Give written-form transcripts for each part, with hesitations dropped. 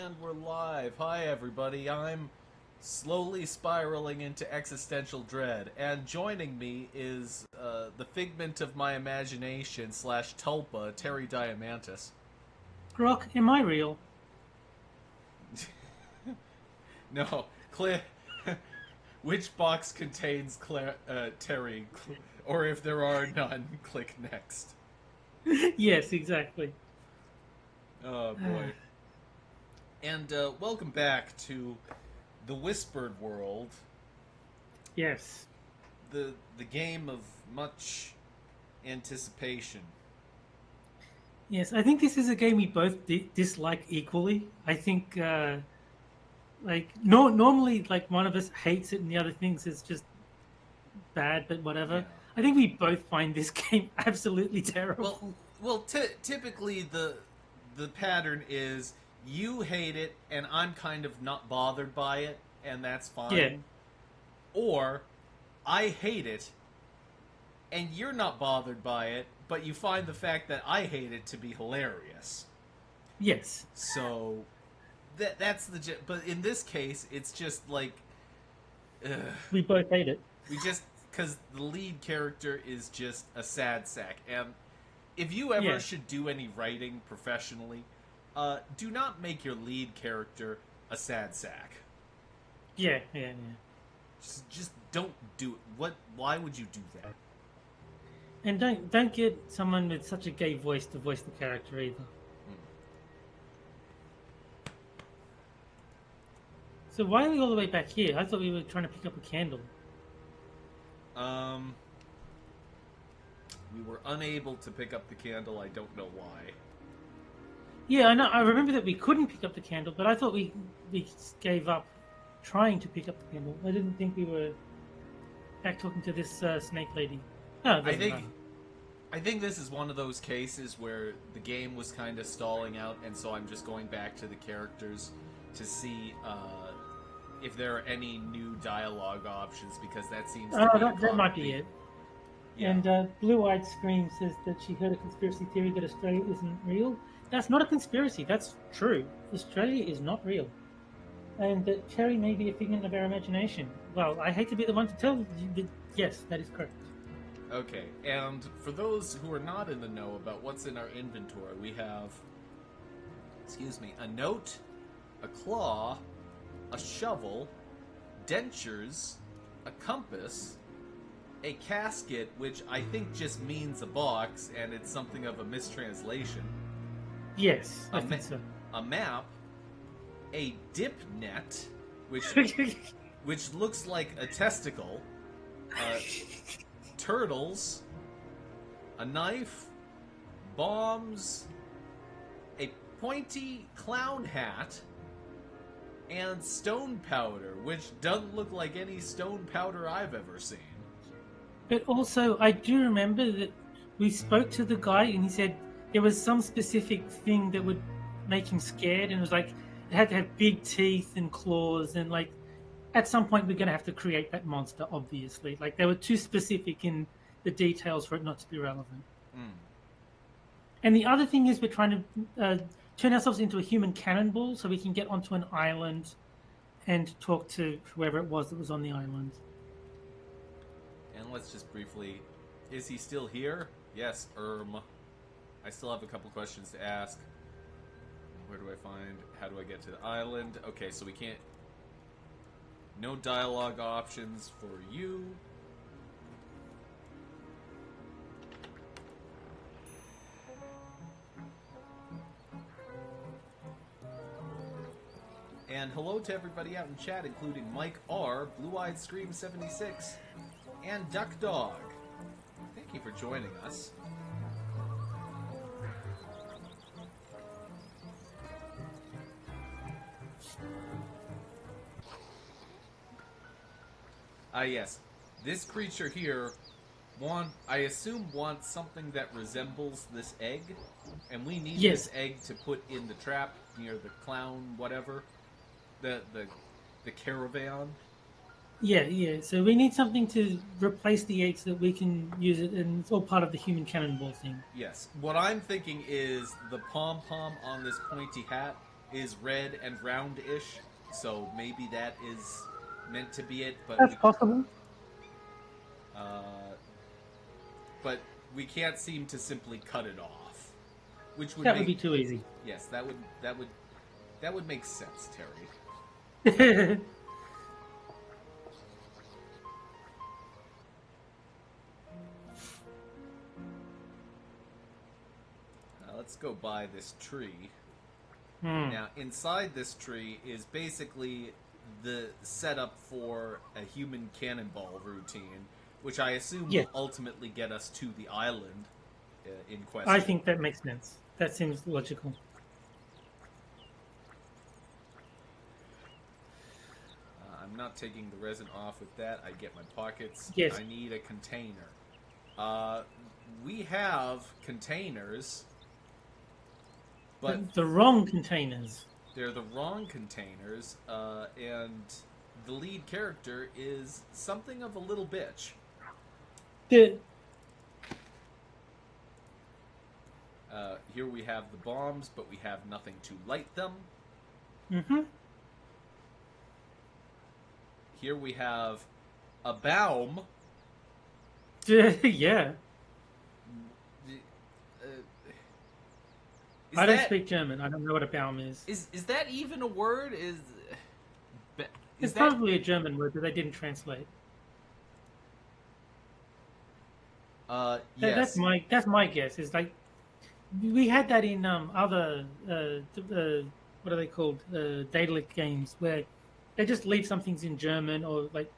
And we're live. Hi, everybody. I'm slowly spiraling into existential dread, and joining me is the figment of my imagination slash tulpa, Terry Diamantis. Grok, am I real? No, Claire. Which box contains Claire, Terry? Or if there are none, click next. Yes, exactly. Oh boy. And welcome back to the Whispered World, Yes. the game of much anticipation. Yes, I think this is a game we both dislike equally. I think, normally, like, one of us hates it and the other thinks it's just bad, but Yeah. whatever. I think we both find this game absolutely Well, terrible. typically the pattern is you hate it and I'm kind of not bothered by it, and that's Yeah. fine. Or I hate it and you're not bothered by it, but you find the fact that I hate it to be hilarious. Yes. So that's the. But in this case, it's just like ugh, We both hate it. we just because the lead character is just a sad sack. And if you ever Yeah. should do any writing professionally, do not make your lead character a sad sack. Yeah. Yeah. Yeah. Just don't do it. What? Why would you do that? And don't get someone with such a gay voice to voice the character either. So why are we all the way back here? I thought we were trying to pick up a candle. Um, we were unable to pick up the candle. I don't know why. Yeah, I know. I remember that we couldn't pick up the candle, but I thought we gave up trying to pick up the candle. I didn't think we were back talking to this snake lady. Oh, it I doesn't think matter. I think this is one of those cases where the game was kind of stalling out, and so I'm just going back to the characters to see if there are any new dialogue options, because that seems to Oh, be a that common might be theme. it. Yeah. And Blue Eyed Scream says that she heard a conspiracy theory that Australia isn't real. That's not a conspiracy. That's true. Australia is not real. And that Cherry may be a figment of our imagination. Well, I hate to be the one to tell you that yes, that is correct. Okay. And for those who are not in the know about what's in our inventory, we have, excuse me, a note, a claw, a shovel, dentures, a compass, a casket, which I think just means a box, and it's something of a mistranslation, Yes, I a, ma- think so. a map, a dip net, which which looks like a testicle, uh, turtles, a knife, bombs, a pointy clown hat, and stone powder, which doesn't look like any stone powder I've ever seen. But also, I do remember that we spoke to the guy and he said there was some specific thing that would make him scared, and it was like it had to have big teeth and claws, and like at some point we're going to have to create that monster. Obviously, like they were too specific in the details for it not to be relevant. Mm. And the other thing is we're trying to turn ourselves into a human cannonball so we can get onto an island and talk to whoever it was that was on the island. And let's just briefly, is he still here? Yes, I still have a couple questions to ask. Where do I find? How do I get to the island? Okay, so we can't. No dialogue options for you. And hello to everybody out in chat, including Mike R, Blue Eyed Scream 76, and Duck Dog. Thank you for joining us. Yes. This creature here I assume wants something that resembles this egg, and we need this Yes, egg to put in the trap near the clown whatever. The caravan. yeah, yeah. So we need something to replace the egg so that we can use it, and it's all part of the human cannonball thing. Yes. What I'm thinking is the pom pom on this pointy hat is red and roundish, so maybe that is meant to be it. That's possible. Uh, but we can't seem to simply cut it off, which would That would make be too easy. yes, that would make sense, Terry. Let's go by this tree. Now, inside this tree is basically the setup for a human cannonball routine, which I assume Yes. will ultimately get us to the island in question. I think that makes sense. That seems logical. I'm not taking the resin off with that. I get my pockets. Yes. I need a container. We have containers, but The wrong containers. they're the wrong containers, and the lead character is something of a little bitch. The Here we have the bombs, but we have nothing to light them. Here we have a baum. yeah. I don't that, speak German. I don't know what a Baum is. Is that even a word? It's that probably a German word that they didn't translate. yes. That's my guess. Is like we had that in other what are they called, Daedalic games where they just leave some things in German or like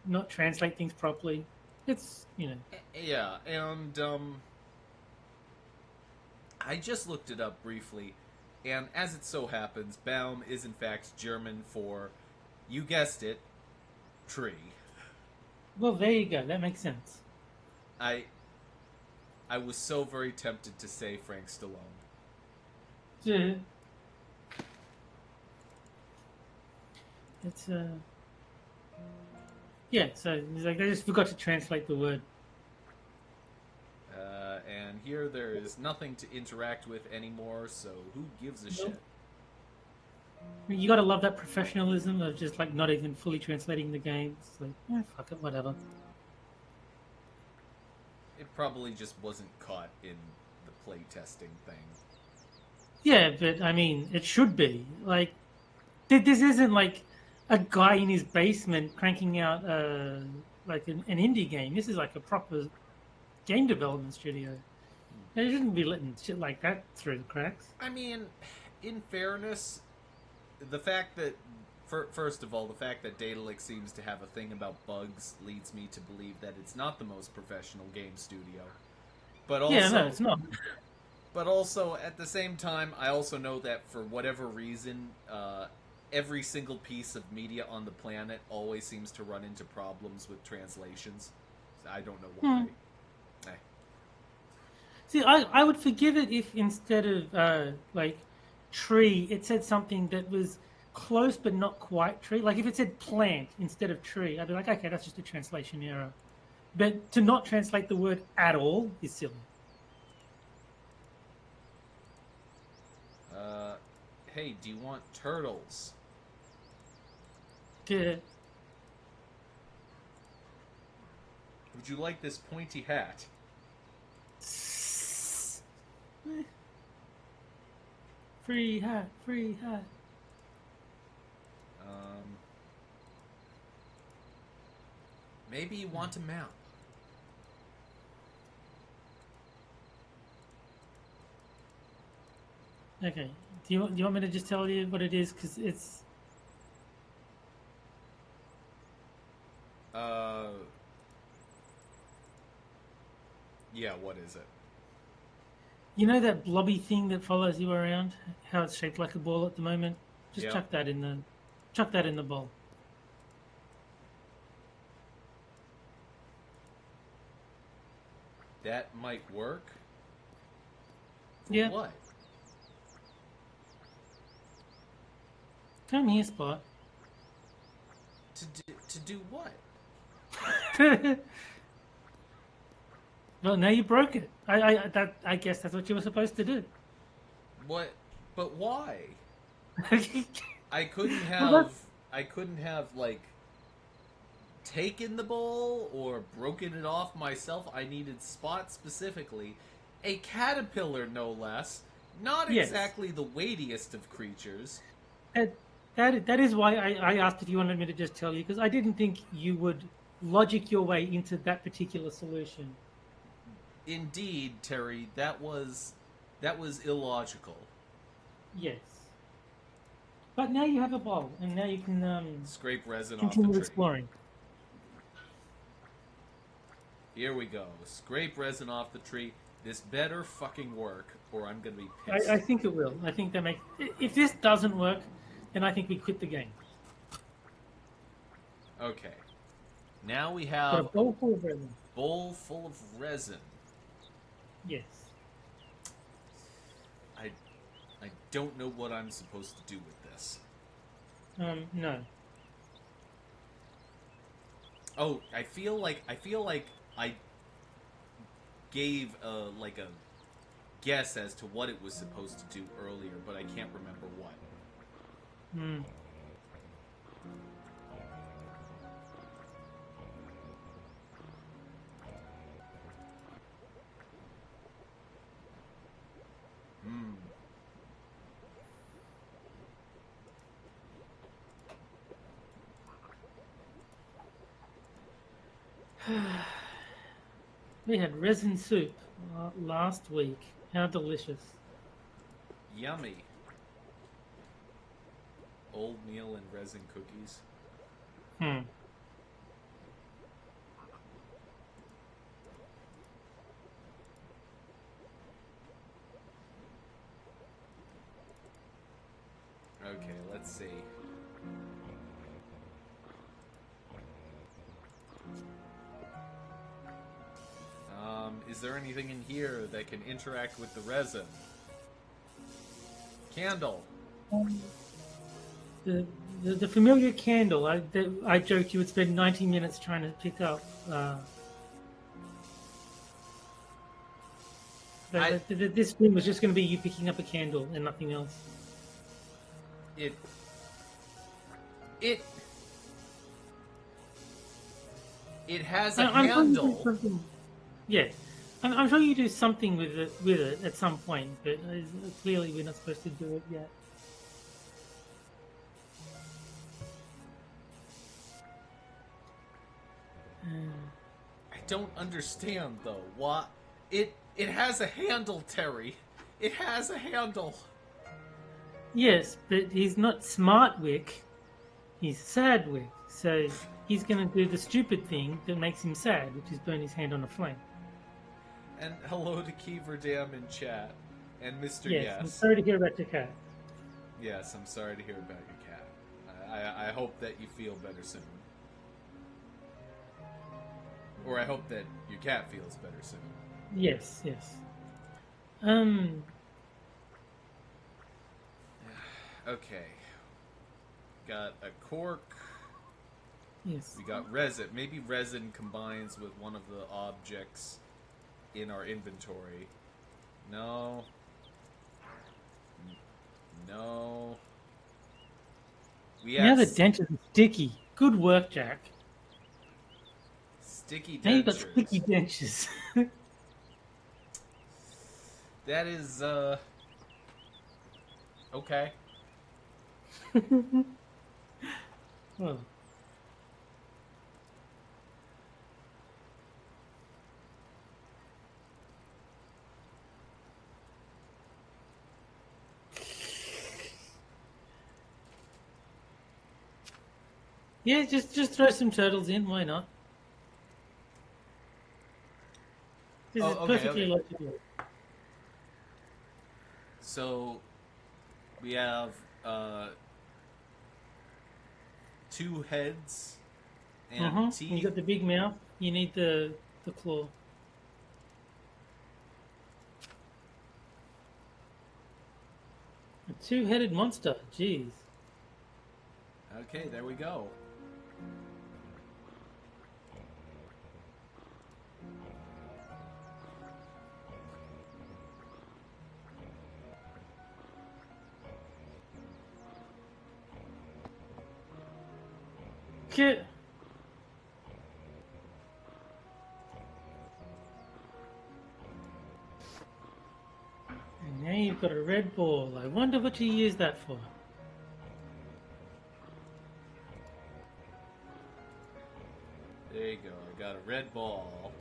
not translate things properly. It's Yeah, and I just looked it up briefly, and as it so happens, Baum is in fact German for, you guessed it, tree. well, there you go. That makes sense. I was so very tempted to say Frank Stallone. Yeah. It's yeah. So it's like they just forgot to translate the word. And here there is nothing to interact with anymore, so who gives a shit? You gotta love that professionalism of just like not even fully translating the game. It's like, yeah, fuck it, whatever. It probably just wasn't caught in the playtesting thing. Yeah, but I mean, it should be like this isn't like a guy in his basement cranking out like an indie game. This is like a proper game development studio. They shouldn't be letting shit like that through the cracks. I mean, in fairness, the fact that, first of all, the fact that Daedalic seems to have a thing about bugs leads me to believe that it's not the most professional game studio. But also, Yeah, no, it's not. But also, at the same time, I also know that for whatever reason, every single piece of media on the planet always seems to run into problems with translations. I don't know why. See, I would forgive it if instead of like tree, it said something that was close but not quite tree. Like if it said plant instead of tree, I'd be like, okay, that's just a translation error. But to not translate the word at all is silly. Hey, do you want turtles? Yeah. Would you like this pointy hat? Free hat, free hat. Maybe you want a map. Okay. Do you want me to just tell you what it is? Because it's yeah. What is it? you know that blobby thing that follows you around. How it's shaped like a ball at the moment. Just Yeah. chuck that in the bowl. That might work. For Yeah. what? Come here, Spot. To do what? Well, now you broke it. I guess that's what you were supposed to do. What? But why? I couldn't Well, have. I couldn't have like taken the bowl or broken it off myself. I needed Spot specifically, a caterpillar no less. Not yes. exactly the weightiest of creatures. That, that is why I asked if you wanted me to just tell you, because I didn't think you would logic your way into that particular solution. Indeed, Terry, that was illogical. Yes. But now you have a bowl, and now you can Scrape resin off the continue tree. exploring. Here we go. Scrape resin off the tree. This better fucking work, or I'm gonna be pissed. I think it will. I think that makes. If this doesn't work, then I think we quit the game. Okay. Now we Got a have a bowl full of resin. bowl full of resin. Yes. I I don't know what I'm supposed to do with this. No. Oh, I feel like I gave like a guess as to what it was supposed to do earlier, but I can't remember what. Hmm. Hmm. We had resin soup last week. How delicious. Yummy. Oatmeal and resin cookies. Hmm. Okay, let's see. Is there anything in here that can interact with the resin? Candle. The, the familiar candle. I joked you would spend 90 minutes trying to pick up. This room was just going to be you picking up a candle and nothing else. It. It. It has a I'm sure you do handle. something. Yeah, I'm sure you do something with it at some point, but clearly we're not supposed to do it yet. I don't understand though. What? It has a handle, Terry. It has a handle. Yes, but he's not Smartwick. He's Sadwick. So he's going to do the stupid thing that makes him sad, which is burn his hand on a flame. And hello to Kiever Dam in chat. And Mr. Yes, Yes. I'm sorry to hear about your cat. Yes, I'm sorry to hear about your cat. I hope that you feel better soon. Or I hope that your cat feels better soon. Yes, yes. Okay. Got a cork. Yes. We got resin. Maybe resin combines with one of the objects in our inventory. No. No. We Now have the dentures are sticky. Good work, Jack. sticky Now you've got dentures. sticky dentures. That is, okay. Oh. Yeah, just throw some turtles in. Why not? This is okay, perfectly okay. logical. So, we have, 2 heads and teeth. You got the big mouth. You need the claw. A two-headed monster. Jeez. Okay, there we go. Get. And now you've got a red ball. I wonder what you use that for. There you go. I got a red ball.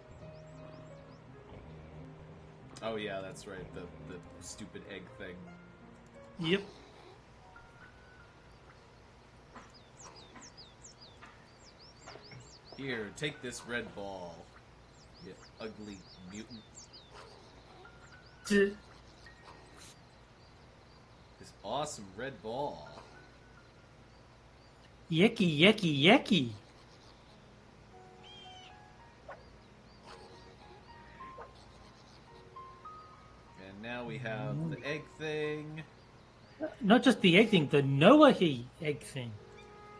Oh yeah, that's right. The stupid egg thing. Yep. Here, take this red ball. You ugly mutant. D- This awesome red ball. Yucky, yucky, yucky. And now we have the egg thing. Not just the egg thing, the Noahi egg thing.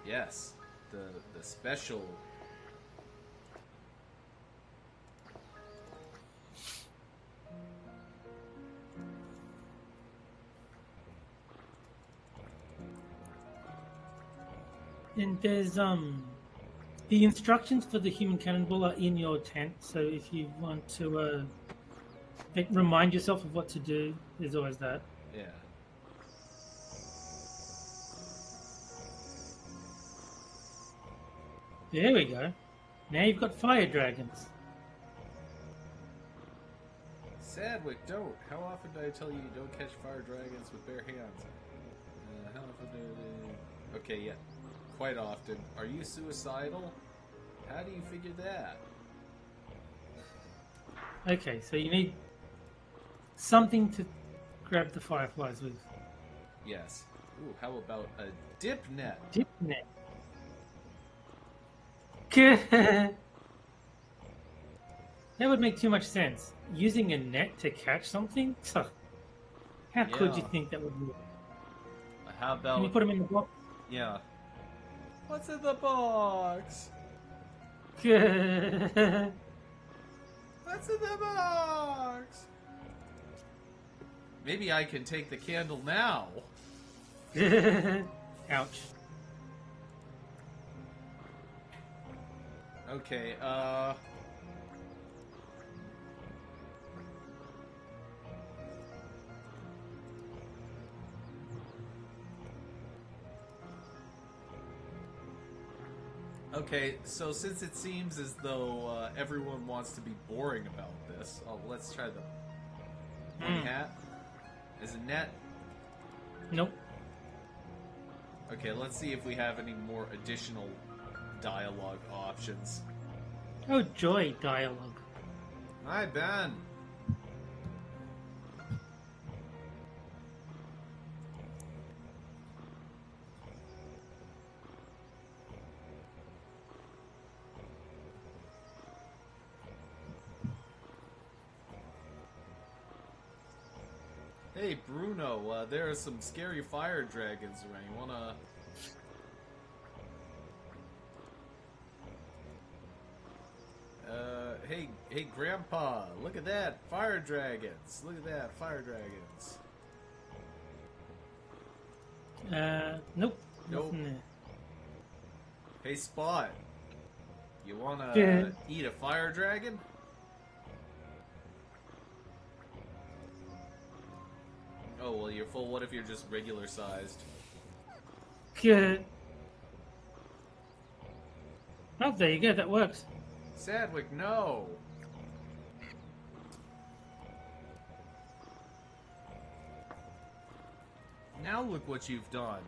Yes, the special. And there's the instructions for the human cannonball are in your tent, so if you want to remind yourself of what to do, there's always that. Yeah. There we go. Now you've got fire dragons. Sadwick, don't. How often do I tell you don't catch fire dragons with bare hands? How often do they... Okay, yeah. Quite often. Are you suicidal? How do you figure that? Okay, so you need something to grab the fireflies with. Yes. Ooh, how about a dip net? Dip net. That would make too much sense. Using a net to catch something? How could you Yeah. think that would work? How Can you about... put them in the box? Yeah. What's in the box? What's in the box? Maybe I can take the candle now. Ouch. Okay, Okay, so since it seems as though everyone wants to be boring about this, let's try the one hat. Is it net? Nope. Okay, let's see if we have any more additional dialogue options. Oh, joy dialogue. Hi, Ben. Hey, Bruno, there are some scary fire dragons around. You wanna... hey, Grandpa, look at that! Fire dragons! Look at that, fire dragons! Nope. Nope. Nothing there. Hey, Spot, you wanna Yeah. eat a fire dragon? Oh, well, you're full. What if you're just regular sized? Good. Oh, there you go. That works. Sadwick, no! Now look what you've done.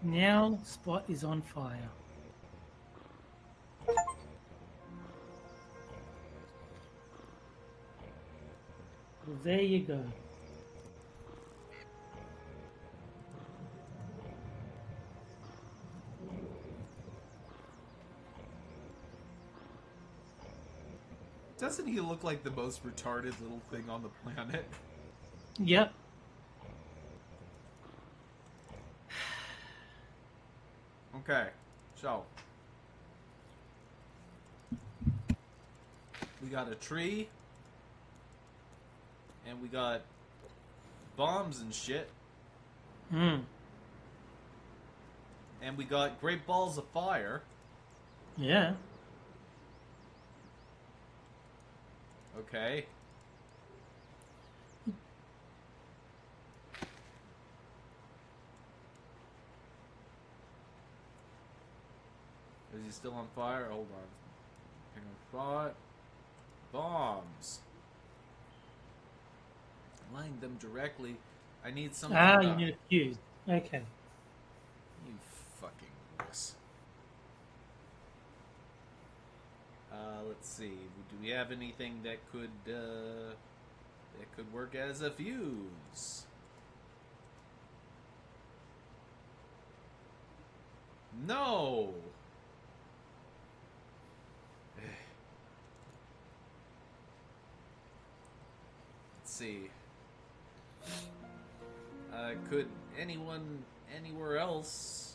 Now Spot is on fire. Well, there you go. Doesn't he look like the most retarded little thing on the planet? Yep. Okay, so we got a tree, and we got bombs and shit. Hmm. And we got great balls of fire. Yeah. Okay. Is he still on fire? Hold on. Hang on. Spot. Bombs. Laying them directly. I need something. Ah, you need a fuse. Okay. You fucking wuss. Let's see. Do we have anything that could work as a fuse? No. Let's see. Could anyone anywhere else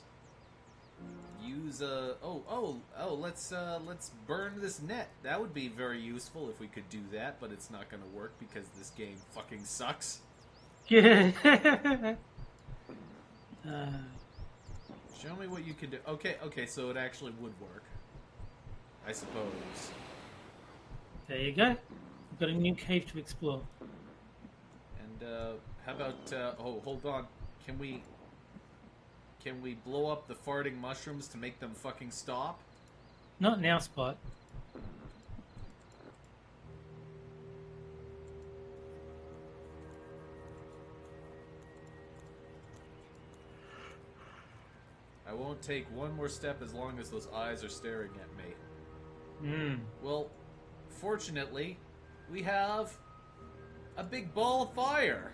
use a let's burn this net. That would be very useful if we could do that, but it's not going to work because this game fucking sucks. Yeah. Show me what you can do. Okay, so it actually would work, I suppose. There you go. We've got a new cave to explore. And how about hold on. Can we blow up the farting mushrooms to make them fucking stop? Not now, Spot. I won't take one more step as long as those eyes are staring at me. Hmm. Well, fortunately, we have a big ball of fire.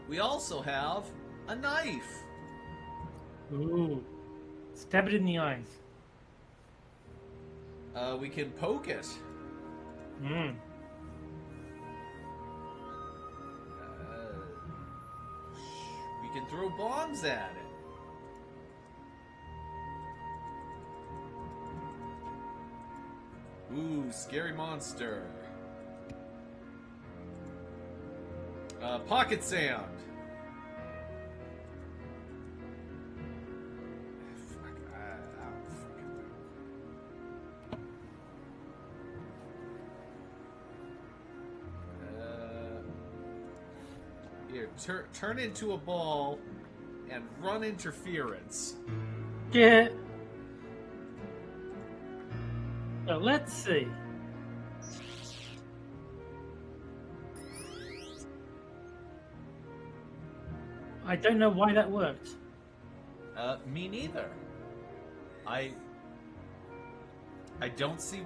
We also have a knife. Ooh. Stab it in the eyes. We can poke it. Hmm. We can throw bombs at it. Ooh, scary monster. Pocket sand. Fuck, I don't fucking know. Here, turn into a ball and run interference. Yeah. So let's see. I don't know why that worked. Me neither. I don't see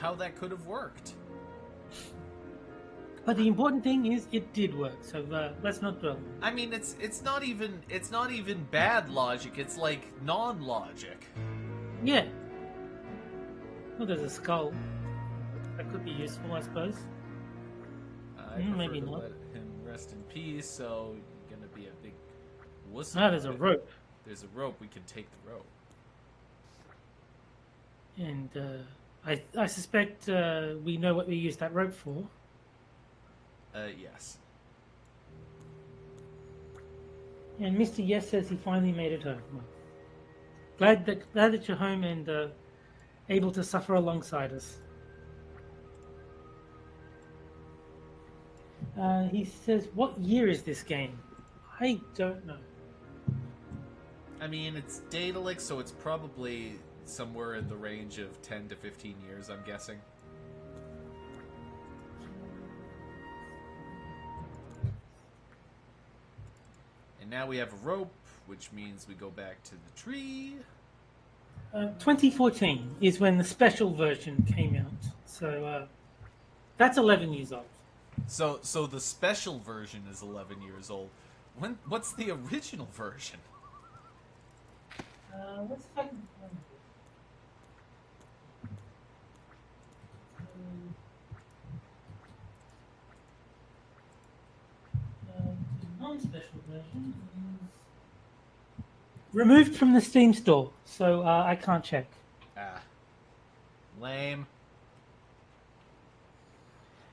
how that could have worked. But the important thing is it did work. So let's not dwell. I mean, it's not even bad logic. It's like non-logic. Yeah. Well, there's a skull. That could be useful, I suppose. I prefer maybe to not. let him rest in peace. So you're gonna be a big wuss. Ah, there's a about it. rope. There's a rope. We can take the rope. And I suspect we know what we used that rope for. Yes. And Mr. Yes says he finally made it home. Well, glad that you're home and able to suffer alongside us. He says, what year is this game? I don't know. I mean, it's Daedalic, so it's probably somewhere in the range of 10 to 15 years, I'm guessing. And now we have a rope, which means we go back to the tree. 2014 is when the special version came out. So that's 11 years old. So the special version is 11 years old. What's the original version? Let's see if I can find it. The non-special version is removed from the Steam store, so I can't check. Ah. Lame.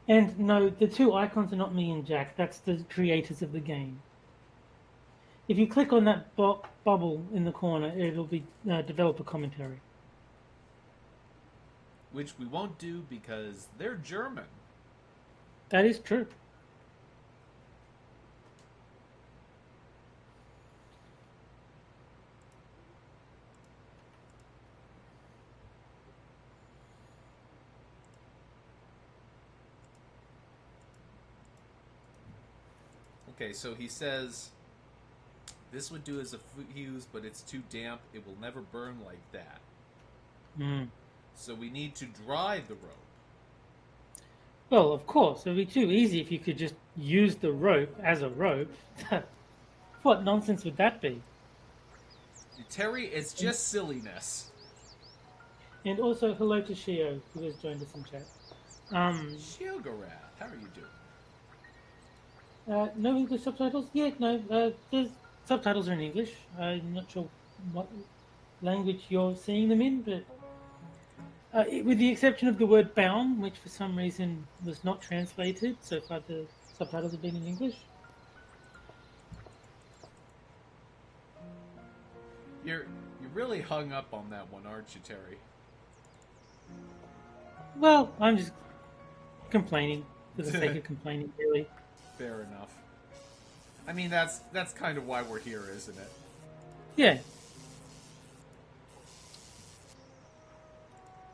And no, the two icons are not me and Jack. That's the creators of the game. If you click on that bubble in the corner, it'll be developer commentary. Which we won't do because they're German. That is true. Okay, so he says this would do as a fuse, but it's too damp. It will never burn like that. Mm. So we need to dry the rope. Well, of course, it'd be too easy if you could just use the rope as a rope. What nonsense would that be? Terry, it's just silliness. And also, hello to Shio, who has joined us in chat. Shiogorath, how are you doing? No English subtitles? Yeah, no. There's subtitles are in English. I'm not sure what language you're seeing them in, but with the exception of the word "baum," which for some reason was not translated, so far the subtitles have been in English. You're really hung up on that one, aren't you, Terry? Well, I'm just complaining for the sake of complaining, really. Fair enough. I mean, that's kind of why we're here, isn't it? Yeah.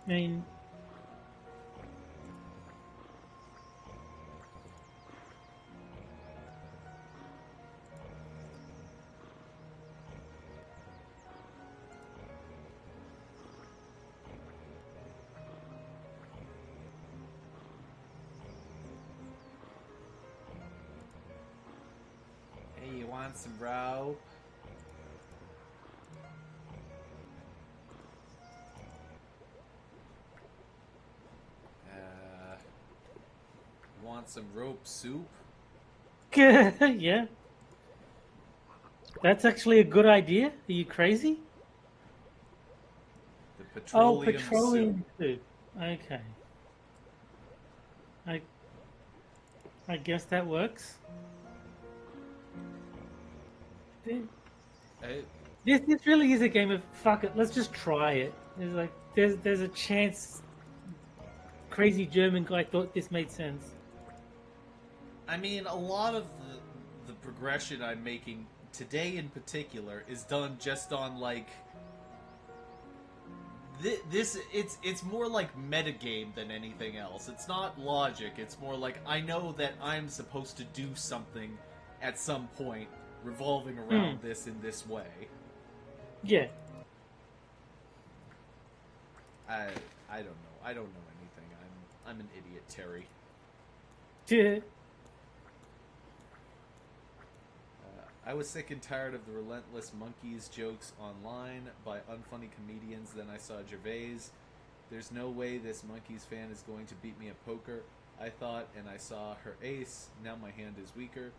I mean, Hey, you want some rope? Want some rope soup? yeah. That's actually a good idea. Are you crazy? The petroleum, petroleum soup. soup. Okay. I I guess that works. This really is a game of fuck it. Let's just try it. There's a chance. Crazy German guy thought this made sense. I mean, a lot of the progression I'm making today in particular is done just on like it's more like metagame than anything else. It's not logic. It's more like I know that I'm supposed to do something at some point revolving around this in this way. Yeah. I don't know. I don't know anything. I'm an idiot, Terry. Yeah. I was sick and tired of the relentless monkeys jokes online by unfunny comedians. Then I saw Gervais. There's no way this monkeys fan is going to beat me at poker. I thought, and I saw her ace. Now my hand is weaker.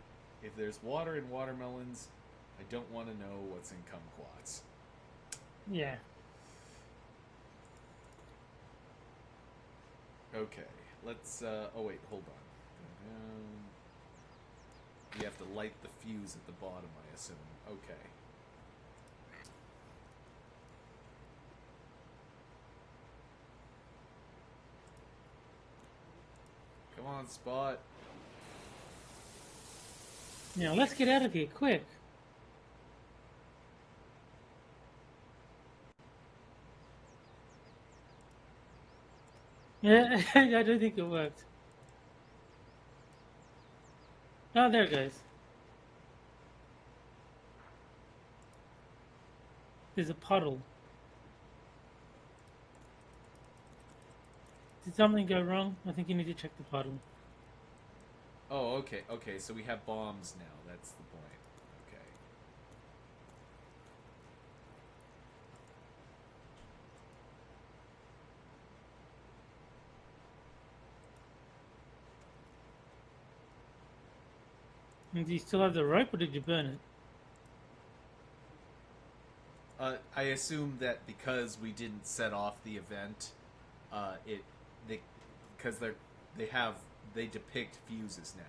If there's water in watermelons, I don't want to know what's in kumquats. Yeah. Okay, let's. Oh wait, hold on. You have to light the fuse at the bottom, I assume. Okay. Come on, Spot. Now let's get out of here quick. Yeah, I don't think it worked. Oh, there it goes. There's a puddle. Did something go wrong? I think you need to check the puddle. Oh, okay, okay, so we have bombs now. That's the point. Okay. And do you still have the rope, or did you burn it? I assume that because we didn't set off the event, because they have they depict fuses now.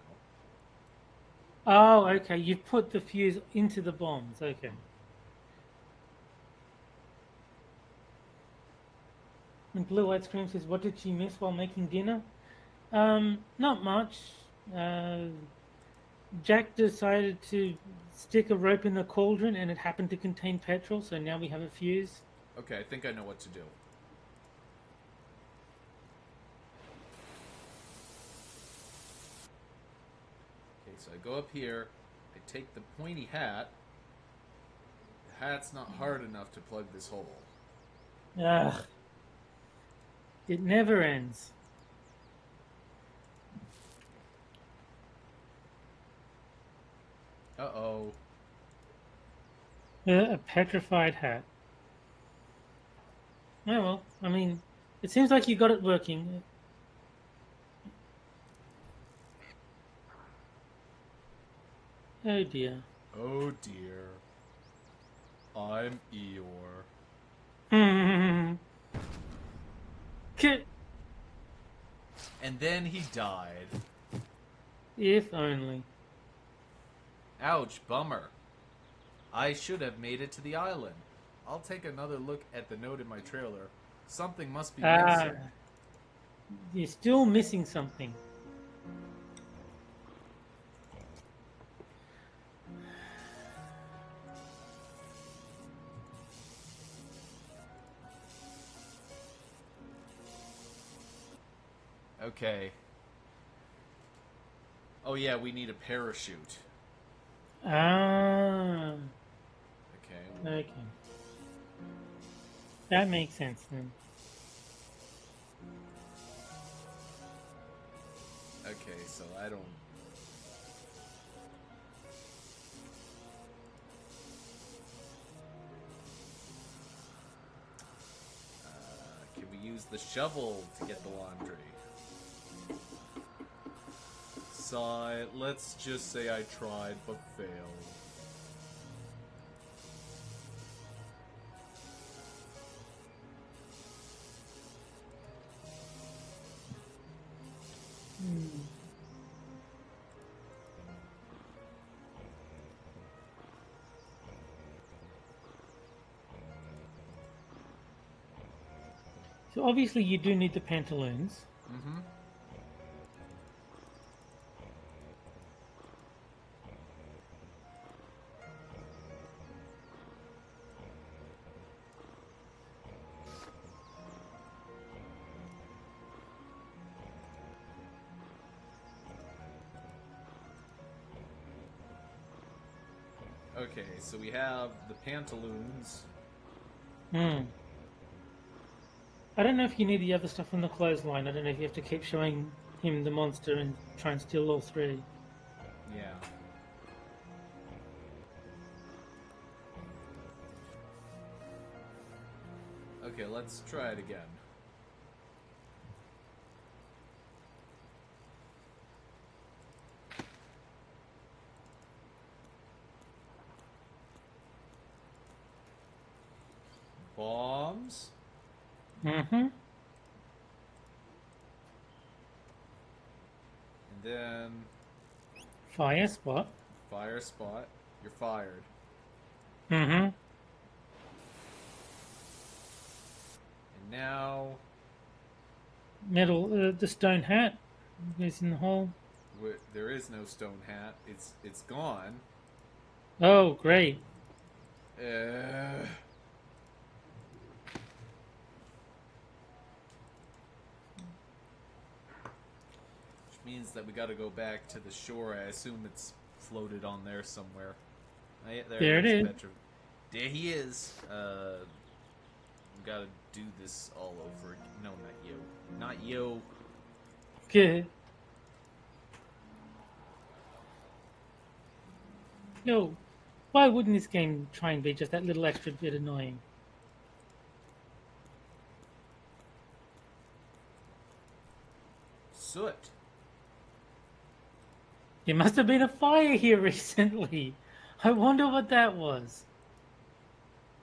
Oh, okay. You've put the fuse into the bombs. Okay. And Blue Ice Cream says, "What did she miss while making dinner?" Not much. Uh, Jack decided to stick a rope in the cauldron, and it happened to contain petrol. So now we have a fuse. Okay, I think I know what to do. Okay, so I go up here, I take the pointy hat. The hat's not hard enough to plug this hole. Ugh. It never ends. Uh-oh. A petrified hat. Oh well, I mean, it seems like you got it working. Oh dear. Oh dear. I'm Eeyore. And then he died. If only. Ouch, bummer. I should have made it to the island. I'll take another look at the note in my trailer. Something must be missing. You're still missing something. Okay. Oh yeah, we need a parachute. Ah. Okay. Okay. That makes sense then. Okay, so I don't... can we use the shovel to get the laundry? Sigh, let's just say I tried but failed. So obviously you do need the pantaloons. Mm-hmm. Okay, so we have the pantaloons. Hmm. I don't know if you need the other stuff from the clothesline. I don't know if you have to keep showing him the monster and try and steal all three. Yeah. Okay, let's try it again. Bombs. Mm-hmm. And then Fire spot. fire spot. You're fired. Mm-hmm. And now Metal, the stone hat goes in the hole. there is no stone hat. It's gone. Oh, great. Which means that we got to go back to the shore. I assume it's floated on there somewhere. There it is. There he is. We gotta do this all over. No, not you. Not you. Good. Yo, why wouldn't this game try and be just that little extra bit annoying? Soot. There must have been a fire here recently. I wonder what that was.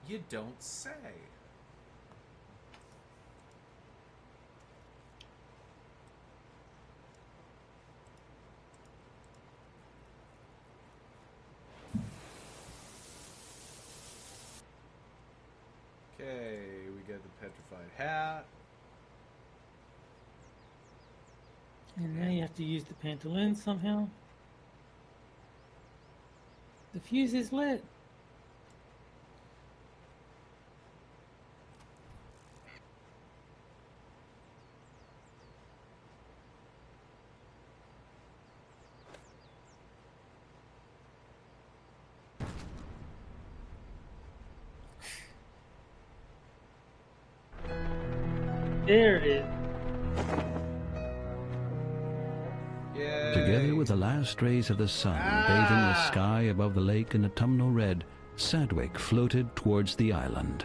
You don't say. hat. And now you have to use the pantaloon somehow. The fuse is lit. There it is. Yay. Together with the last rays of the sun bathing the sky above the lake in autumnal red, Sadwick floated towards the island.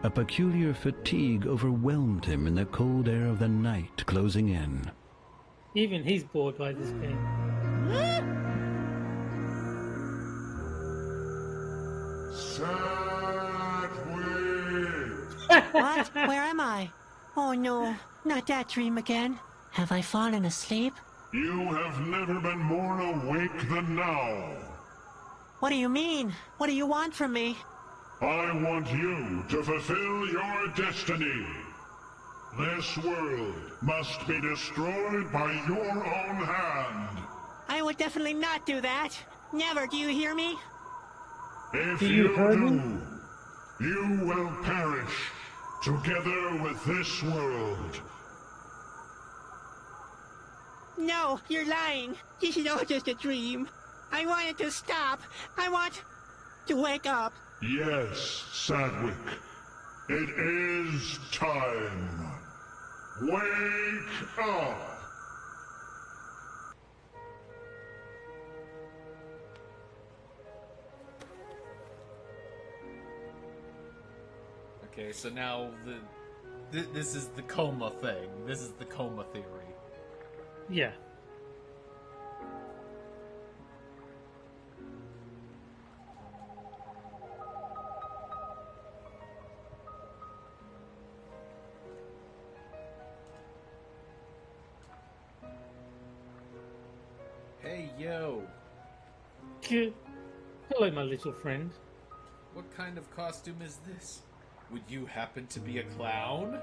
A peculiar fatigue overwhelmed him in the cold air of the night closing in. Even he's bored by this game. What? Where am I? Oh no, not that dream again. Have I fallen asleep? You have never been more awake than now. What do you mean? What do you want from me? I want you to fulfill your destiny. This world must be destroyed by your own hand. I would definitely not do that. Never, do you hear me? If Do you you hear me? do, you will perish together with this world. No, you're lying. This is all just a dream. I want it to stop. I want to wake up. Yes, Sadwick. It is time. Wake up! Okay, so now this is the coma thing. This is the coma theory. Yeah. Hey, yo. Cute. Hello, my little friend. What kind of costume is this? Would you happen to be a clown?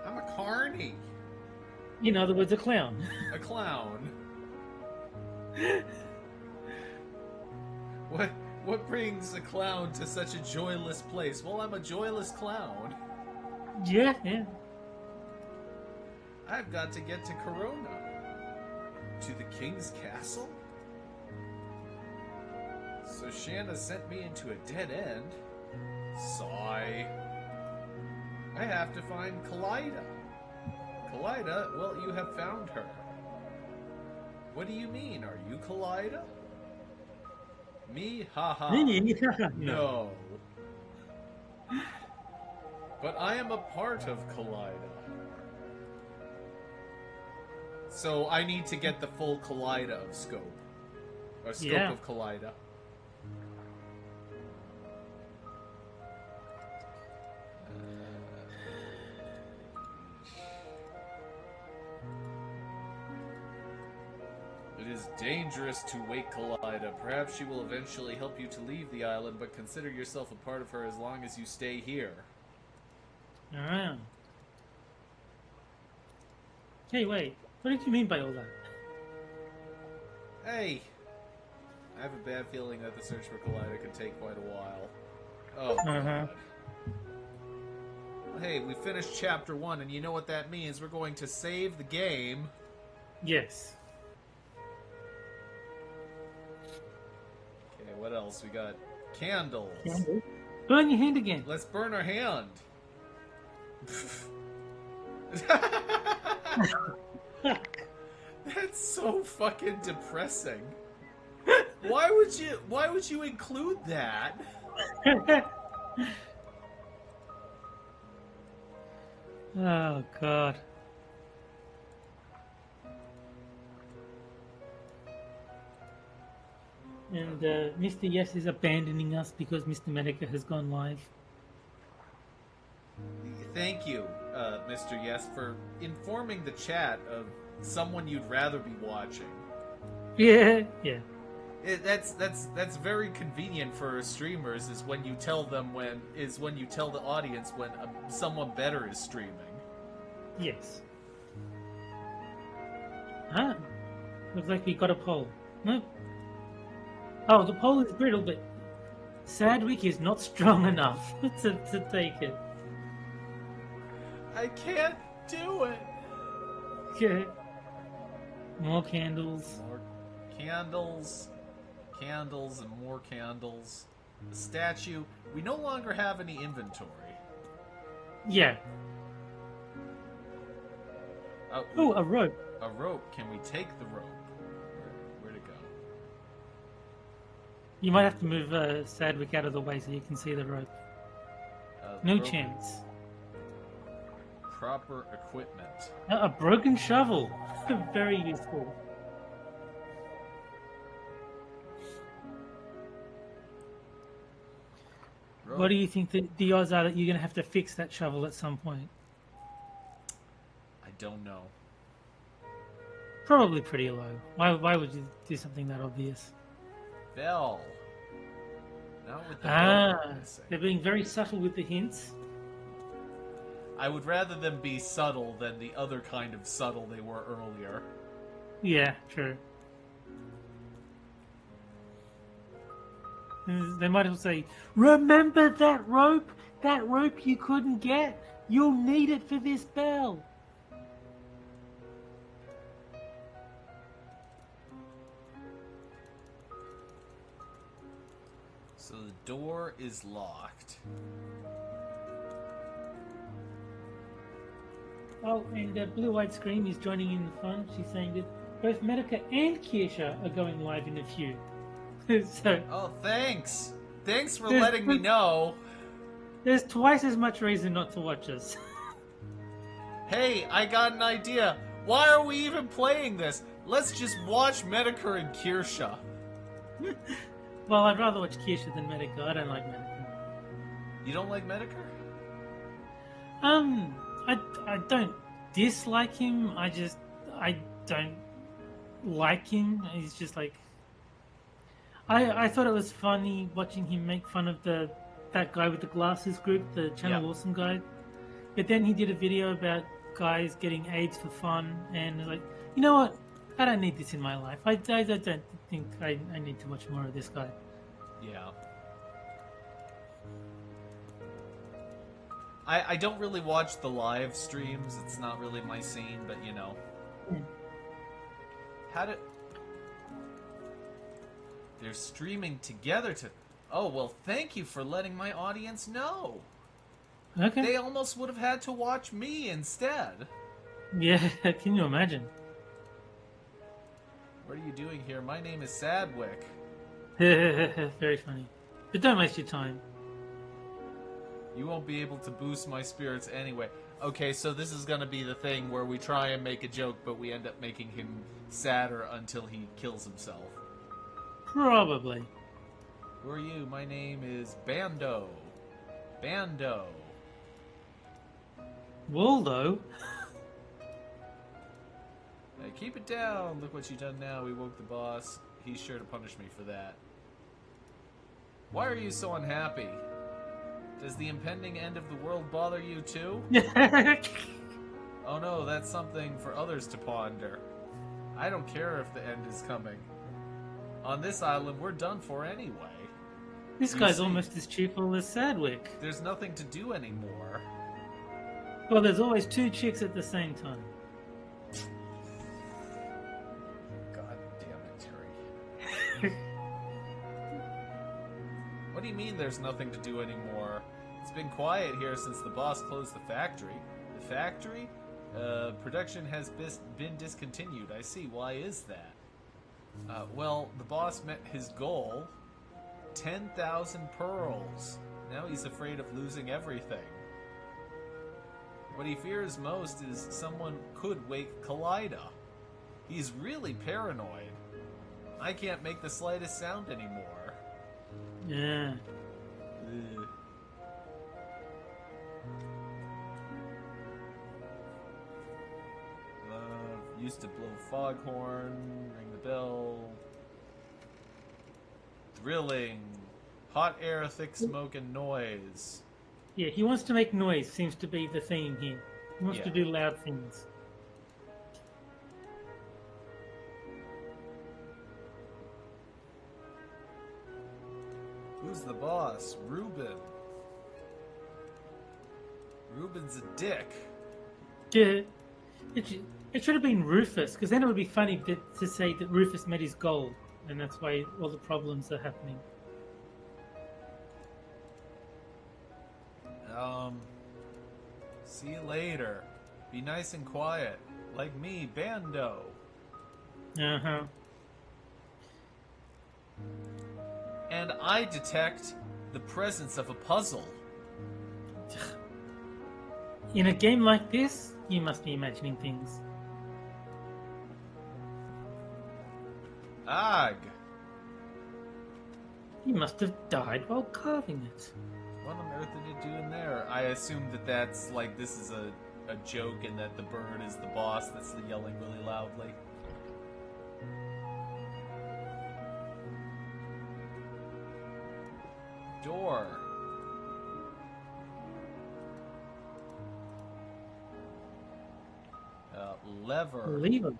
I'm a carny. In other words, a clown. A clown. What brings a clown to such a joyless place? Well, I'm a joyless clown. Yeah, yeah. I've got to get to Corona. To the king's castle? So Shanna sent me into a dead end? Sigh. I have to find Kaleida. Kaleida? Well, you have found her. What do you mean? Are you Kaleida? Me? Haha. No. But I am a part of Kaleida. So I need to get the full Kaleida of Scope. Or Scope Yeah. of Kaleida. It is dangerous to wake Kaleida. Perhaps she will eventually help you to leave the island, but consider yourself a part of her as long as you stay here. Ah. Hey, wait. What did you mean by all that? Hey! I have a bad feeling that the search for Kaleida could take quite a while. Oh, God. Well, hey, we finished Chapter 1, and you know what that means. We're going to save the game. Yes. Okay, what else? We got candles. Candle. Burn your hand again. Let's burn our hand. That's so fucking depressing. Why would you include that? Oh, God. And Mr. Yes is abandoning us because Mr. Medica has gone live. Thank you, Mr. Yes, for informing the chat of someone you'd rather be watching. Yeah, yeah. That's very convenient for streamers. Is when you tell the audience when someone better is streaming. Yes. Ah, looks like we got a poll. No. Oh, the poll is brittle, but Sadwick is not strong enough to take it. I can't do it. Okay. More candles. More candles. Candles and more candles. The statue. We no longer have any inventory. Yeah. Oh, a rope. A rope. Can we take the rope? Where'd it go? You might have to move Sadwick out of the way so you can see the rope. No rope. chance. Proper equipment. A broken shovel. Very useful. Rope. What do you think that the odds are that you're going to have to fix that shovel at some point? I don't know. Probably pretty low. Why would you do something that obvious? Bell. Not with the bell. They're being very subtle with the hints. I would rather them be subtle than the other kind of subtle they were earlier. Yeah, true. They might as well say, "Remember that rope? That rope you couldn't get? You'll need it for this bell." So the door is locked. Oh, and Blue-Eyed Scream is joining in the fun. She's saying that both Medica and Kirsha are going live in a few. So Oh, thanks! Thanks for letting me know! there's twice as much reason not to watch us. Hey, I got an idea! Why are we even playing this? Let's just watch Medicare and Kirsha. Well, I'd rather watch Kirsha than Medica. I don't like Medica. You don't like Medicare? I don't dislike him. I don't like him. He's just like I thought it was funny watching him make fun of that guy with the glasses group, the Channel Awesome guy. But then he did a video about guys getting AIDS for fun, and like, you know what? I don't need this in my life. I don't think I need to watch more of this guy. Yeah. I don't really watch the live streams. It's not really my scene, but you know. How did... They're streaming together to... Oh, well, thank you for letting my audience know. Okay. They almost would have had to watch me instead. Yeah, can you imagine? What are you doing here? My name is Sadwick. Very funny. But don't waste your time. You won't be able to boost my spirits anyway. Okay, so this is gonna be the thing where we try and make a joke, but we end up making him sadder until he kills himself. Probably. Who are you? My name is Bando. Bando. Waldo? Hey, keep it down. Look what you done now. We woke the boss. He's sure to punish me for that. Why are you so unhappy? Does the impending end of the world bother you too? Oh no, that's something for others to ponder. I don't care if the end is coming. On this island, we're done for anyway. This guy's almost as cheerful as Sadwick. There's nothing to do anymore. Well, there's always two chicks at the same time. God damn it, Terry. What do you mean there's nothing to do anymore? It's been quiet here since the boss closed the factory. The factory? Production has been discontinued. I see. Why is that? Well, the boss met his goal. 10,000 pearls. Now he's afraid of losing everything. What he fears most is someone could wake Kaleida. He's really paranoid. I can't make the slightest sound anymore. Yeah. Ugh. Used to blow foghorn, ring the bell. Drilling. Hot air, thick smoke, and noise. Yeah, he wants to make noise, seems to be the theme here. He wants to do loud things. Who's the boss? Reuben. Reuben's a dick. Yeah, it should have been Rufus, because then it would be funny to say that Rufus met his goal, and that's why all the problems are happening. See you later. Be nice and quiet. Like me, Bando. Uh-huh. And I detect the presence of a puzzle. In a game like this, you must be imagining things. Ag! You must have died while carving it. What on earth did it do in there? I assume that that's like this is a joke and that the bird is the boss that's yelling really loudly. Door. Lever. Lever.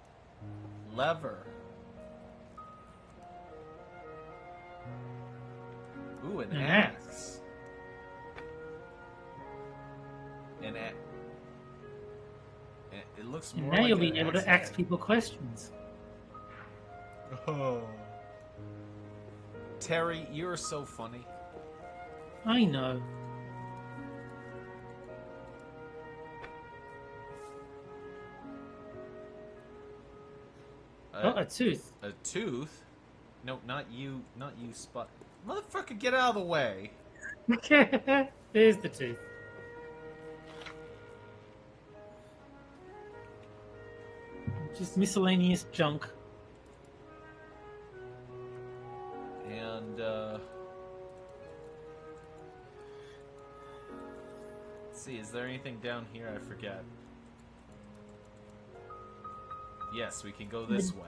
Lever. Ooh, an axe. An axe. It looks more And now like you'll an be able to axe ask head. people questions. Oh. Terry, you're so funny. I know. Oh, a tooth. A tooth? No, not you, Spot. Motherfucker, get out of the way. There's the tooth. Just miscellaneous junk. And, let's see, is there anything down here? I forget. Yes, we can go this way.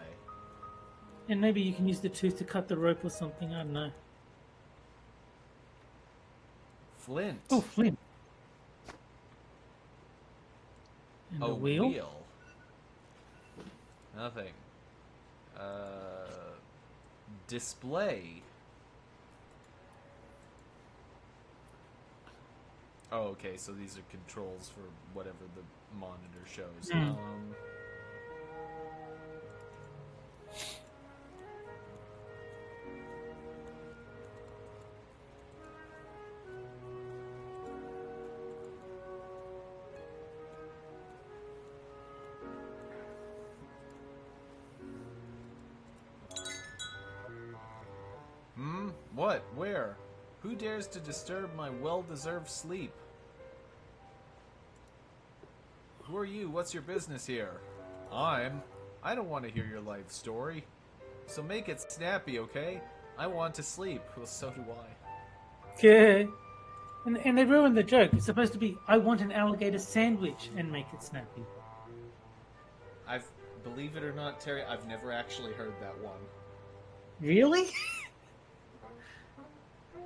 And maybe you can use the tooth to cut the rope or something, I don't know. Flint. Oh, flint. And a the wheel? Nothing. Display. Oh, okay, so these are controls for whatever the monitor shows. Mm. What? Where? Who dares to disturb my well-deserved sleep? Who are you? What's your business here? I don't want to hear your life story. So make it snappy, okay? I want to sleep. Well, so do I. Okay. And they ruined the joke. It's supposed to be, I want an alligator sandwich, and make it snappy. Believe it or not, Terry, I've never actually heard that one. Really?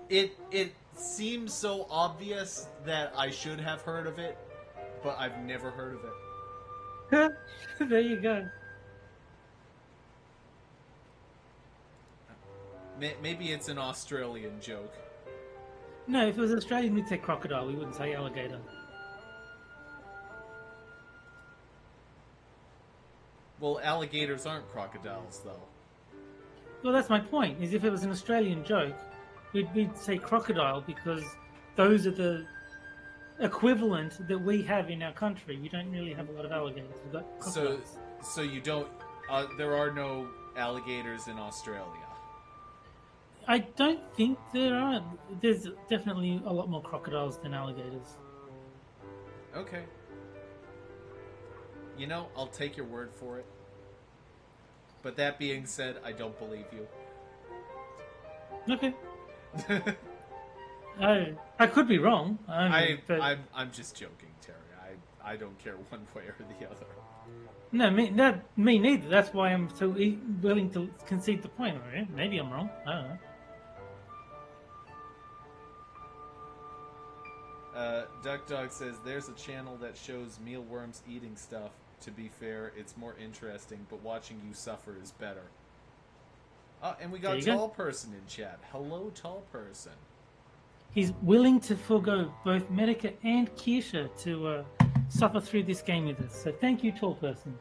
It seems so obvious that I should have heard of it, but I've never heard of it. There you go. Maybe it's an Australian joke. No, if it was Australian, we'd say crocodile. We wouldn't say alligator. Well, alligators aren't crocodiles, though. Well, that's my point. Is if it was an Australian joke, we'd say crocodile because those are the equivalent that we have in our country. We don't really have a lot of alligators. We've got crocodiles. So you don't. There are no alligators in Australia. I don't think there are. There's definitely a lot more crocodiles than alligators. Okay. You know, I'll take your word for it. But that being said, I don't believe you. Okay. I could be wrong. I'm just joking, Terry. I don't care one way or the other. No, me neither. That's why I'm so willing to concede the point. Maybe I'm wrong. I don't know. Duck Dog says there's a channel that shows mealworms eating stuff. To be fair, it's more interesting, but watching you suffer is better. And we got There you go. Tall Person in chat. Hello, Tall Person. He's willing to forego both Medica and Kirsha to suffer through this game with us. So thank you, Tall Person.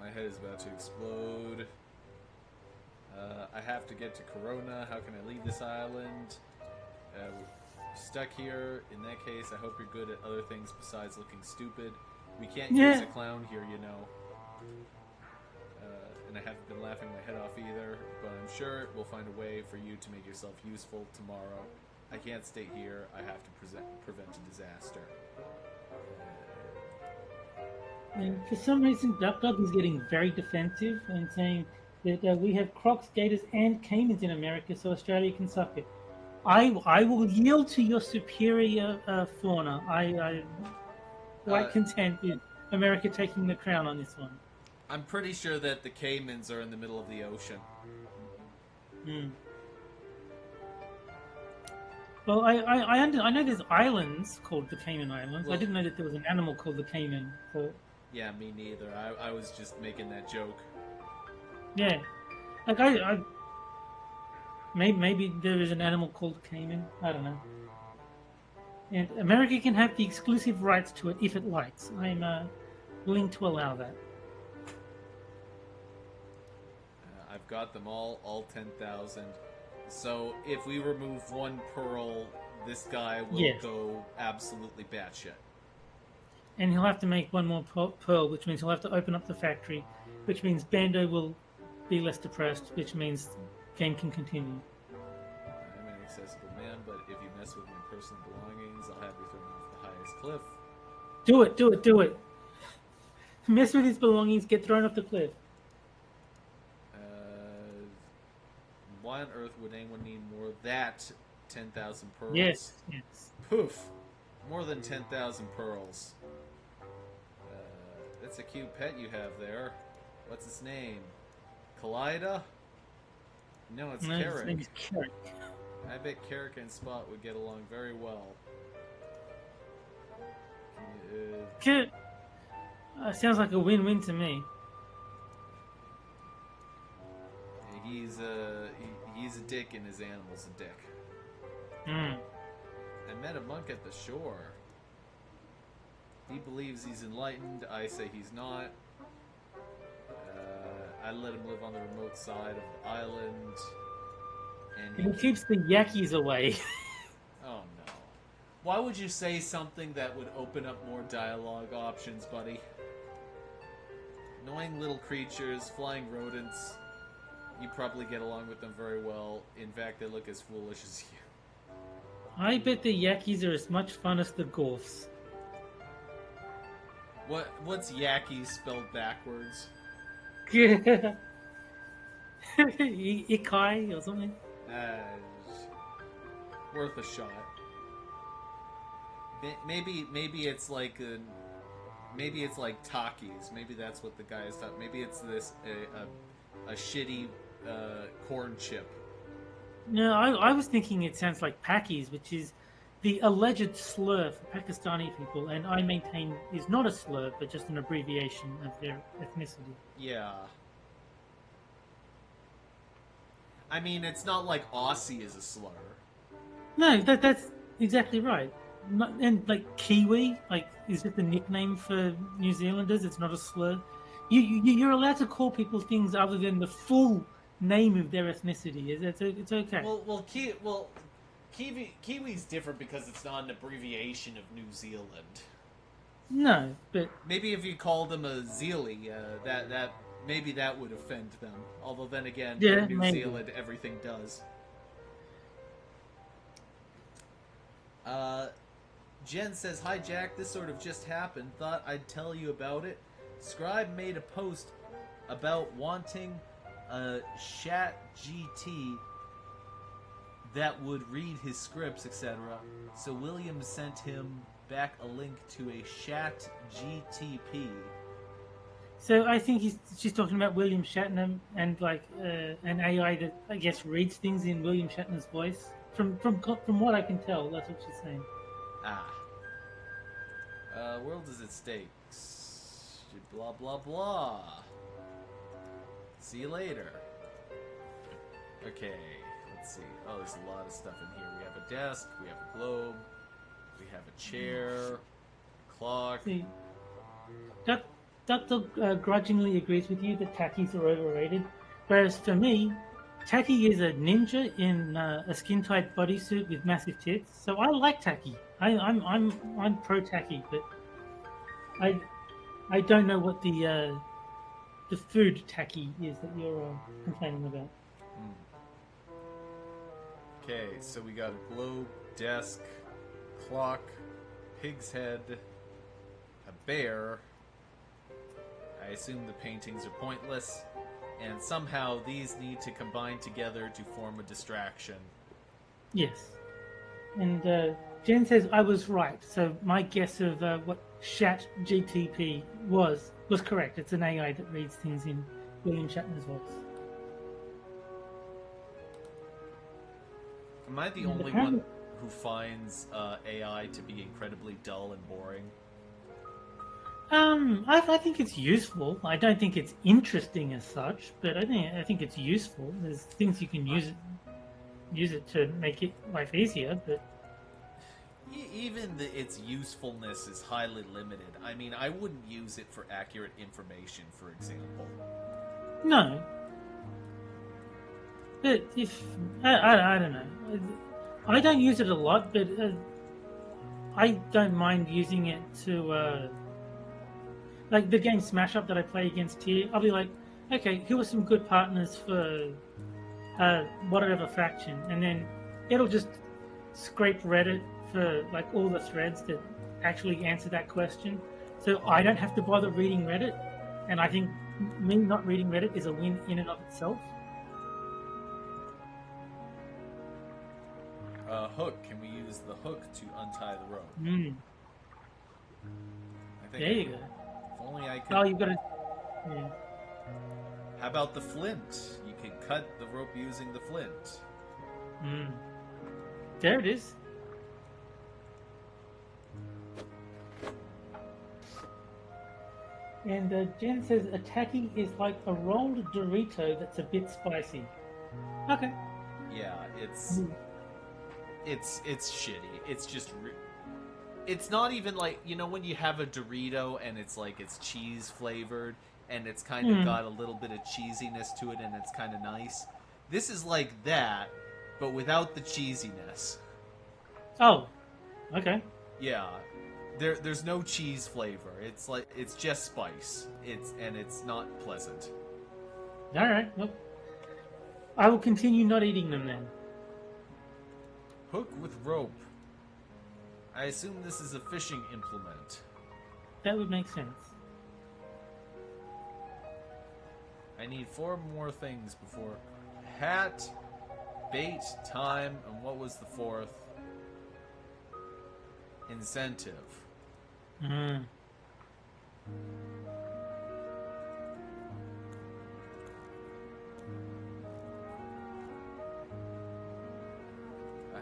My head is about to explode. I have to get to Corona. How can I leave this island? We're stuck here. In that case, I hope you're good at other things besides looking stupid. We can't use a clown here, you know. And I haven't been laughing my head off either, but I'm sure we'll find a way for you to make yourself useful tomorrow. I can't stay here. I have to prevent a disaster. And for some reason, Duck Dog is getting very defensive and saying that we have crocs, gators, and caimans in America, so Australia can suck it. I will yield to your superior fauna. I'm quite content with America taking the crown on this one. I'm pretty sure that the caimans are in the middle of the ocean. Well, I know there's islands called the Cayman Islands. Well, I didn't know that there was an animal called the caiman. So yeah, me neither. I was just making that joke. yeah, like I maybe there is an animal called caiman. I don't know. And America can have the exclusive rights to it if it likes. I'm willing to allow that. I've got them all 10,000. So if we remove one pearl, this guy will go absolutely batshit. And he'll have to make one more pearl, which means he'll have to open up the factory, which means Bando will be less depressed, which means game can continue. I'm an accessible man, but if you mess with my personal belongings, I'll have you thrown off the highest cliff. Do it. Mess with his belongings, get thrown off the cliff. Why on earth would anyone need more that 10,000 pearls? Yes. Poof. More than 10,000 pearls. That's a cute pet you have there. What's its name? Kaleida? No, it's Carrick. His name is Carrick. I bet Carrick and Spot would get along very well. Carrick. Sounds like a win-win to me. He's a dick and his animal's a dick. I met a monk at the shore. He believes he's enlightened. I say he's not. I let him live on the remote side of the island. And he keeps the yakis away. Oh no. Why would you say something that would open up more dialogue options, buddy? Annoying little creatures, flying rodents. You probably get along with them very well. In fact, they look as foolish as you. I bet the yakis are as much fun as the Gorfs. What's Yaki spelled backwards? Ikai or something. Worth a shot. Maybe it's like maybe it's like Takis. Maybe that's what the guy is talking. Maybe it's this a shitty corn chip. No, I was thinking it sounds like Pakis, which is the alleged slur for Pakistani people, and I maintain is not a slur, but just an abbreviation of their ethnicity. Yeah. I mean, it's not like Aussie is a slur. No, that's exactly right. And like Kiwi, like is it the nickname for New Zealanders? It's not a slur. You're allowed to call people things other than the full name of their ethnicity. It's okay. Well, Kiwi's different because it's not an abbreviation of New Zealand. No, but maybe if you called them a Zealy, that maybe that would offend them. Although then again, in New Zealand, everything does. Jen says, "Hi Jack, this sort of just happened. Thought I'd tell you about it. Scribe made a post about wanting a ChatGPT that would read his scripts, etc. So William sent him back a link to a ChatGPT. So I think she's talking about William Shatner and like an AI that I guess reads things in William Shatner's voice. From what I can tell, that's what she's saying. Ah. World is at stake. Blah blah blah. See you later. Okay, let's see. Oh, there's a lot of stuff in here. We have a desk, we have a globe, we have a chair, a clock. See, Doctor grudgingly agrees with you that Takis are overrated, whereas for me, Taki is a ninja in a skin-tight bodysuit with massive tits. So I like Taki. I'm pro Taki, but I don't know what the food Taki is that you're complaining about. Okay, so we got a globe, desk, clock, pig's head, a bear. I assume the paintings are pointless, and somehow these need to combine together to form a distraction. Yes, and Jen says I was right. So my guess of what Shat GTP was correct. It's an AI that reads things in William Shatner's voice. Am I the only one who finds AI to be incredibly dull and boring? I think it's useful. I don't think it's interesting as such, but I think it's useful. There's things you can use it to make life easier, but Even its usefulness is highly limited. I mean, I wouldn't use it for accurate information, for example. no. But if I don't know, I don't use it a lot, but I don't mind using it to like the game Smash Up that I play against here. I'll be like, okay, who are some good partners for whatever faction, and then it'll just scrape Reddit for like all the threads that actually answer that question. So I don't have to bother reading Reddit, and I think me not reading Reddit is a win in and of itself. Hook. Can we use the hook to untie the rope? I think There you go. If only I could. Oh, you've got to. Yeah. How about the flint? You can cut the rope using the flint. There it is. And Jen says a tacky is like a rolled Dorito that's a bit spicy. Okay. Yeah, it's shitty. It's just it's not even like, you know, when you have a Dorito and it's like it's cheese flavored and it's kind of got a little bit of cheesiness to it and it's kind of nice. This is like that, but without the cheesiness. Oh, okay. Yeah. There's no cheese flavor. It's like it's just spice. It's not pleasant. All right. Well, I will continue not eating them then. Hook with rope. I assume this is a fishing implement. That would make sense. I need 4 more things before hat, bait, time, and what was the 4th? Incentive.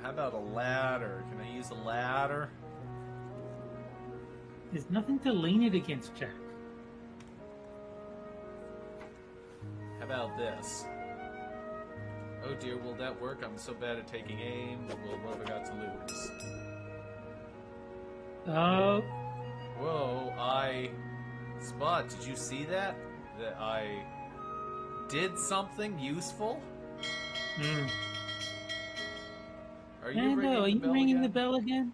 How about a ladder? Can I use a ladder? There's nothing to lean it against, Jack. How about this? Oh dear, will that work? I'm so bad at taking aim. Well, what have I got to lose? Oh. Whoa, Spot, did you see that? That I did something useful? Are you ringing the bell again?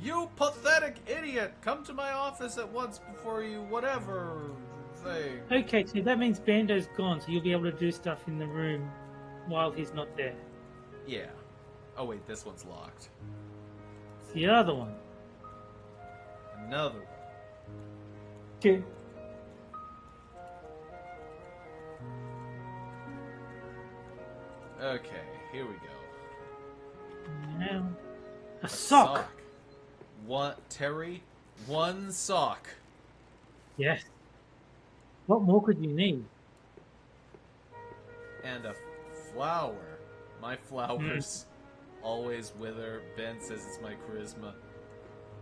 You pathetic idiot! Come to my office at once before you whatever thing. Okay, so that means Bando's gone, so you'll be able to do stuff in the room while he's not there. Yeah. Oh wait, this one's locked. It's the other one. Another one. Okay. Okay, here we go. Now, a sock. One, Terry, one sock. Yes. What more could you need? And a flower. My flowers always wither. Ben says it's my charisma.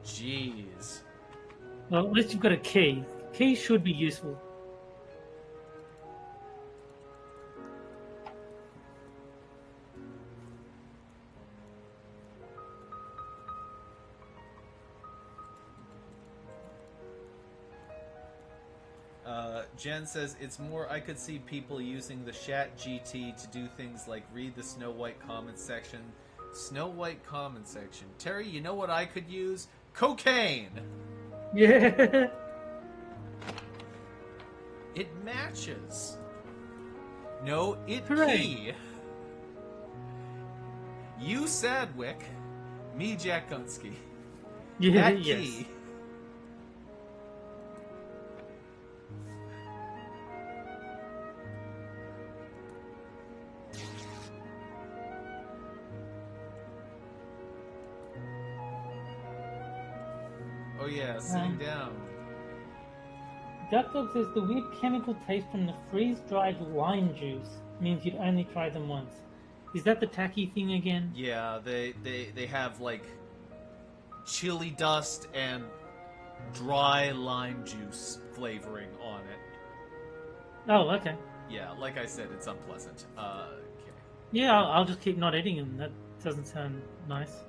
Jeez. Well, at least you've got a key. Key should be useful. Jen says it's more I could see people using the Chat GT to do things like read the Snow White comment section. Snow White comment section. Terry, you know what I could use? Cocaine! Yeah. It matches. No, it Hooray. key. You Sadwick, me Jack Gunsky. Yeah. That Yes. key. Oh yeah, sitting down. Duck Dog says the weird chemical taste from the freeze-dried lime juice means you'd only try them once. Is that the tacky thing again? Yeah, they have like chili dust and dry lime juice flavoring on it. Oh, okay. Yeah, like I said, it's unpleasant. Okay. Yeah, I'll just keep not eating them. That doesn't sound nice.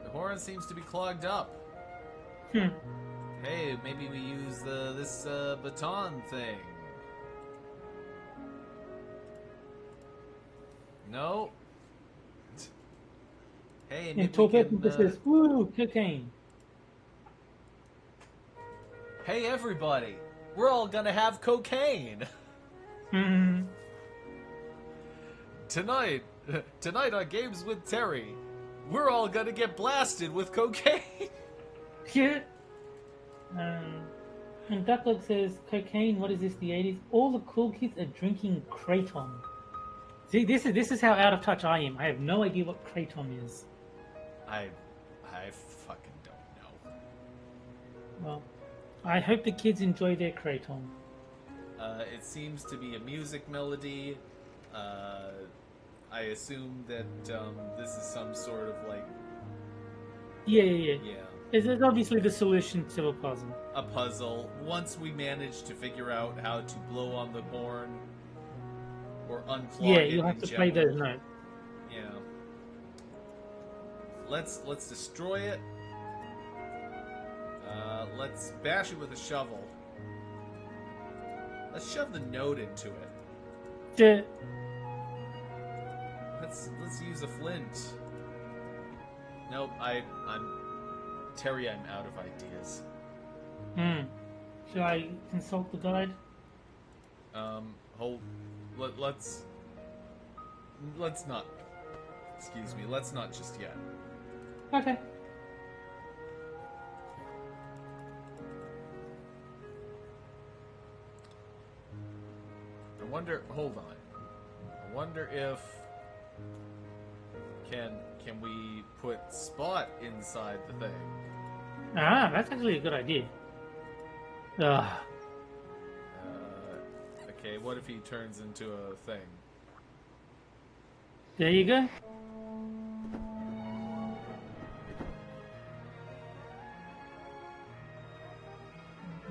The horn seems to be clogged up. Hmm. Hey, maybe we use this baton thing. No. Hey, maybe And we Torpedo can, just says, "Woo, cocaine." Hey, everybody! We're all gonna have cocaine Hmm. tonight. Tonight on Games with Terry, we're all gonna get blasted with cocaine. Yeah. And Duck Dog says, "Cocaine. What is this? The '80s? All the cool kids are drinking Kratom." See, this is how out of touch I am. I have no idea what Kratom is. I fucking don't know. Well, I hope the kids enjoy their Kratom. It seems to be a music melody. I assume that this is some sort of like Yeah. yeah. It's obviously the solution to a puzzle. A puzzle. Once we manage to figure out how to blow on the horn or unclog Yeah, it you'll have in to play general. those notes. Yeah. Let's destroy it. Let's bash it with a shovel. Let's shove the note into it. Yeah. Let's use a flint. Nope, I'm Terry, I'm out of ideas. Should I consult the guide? Let's not. Excuse me. Let's not just yet. Okay. I wonder. Hold on. I wonder if can we put Spot inside the thing? Ah, that's actually a good idea. Ah, Okay. What if he turns into a thing? there you go.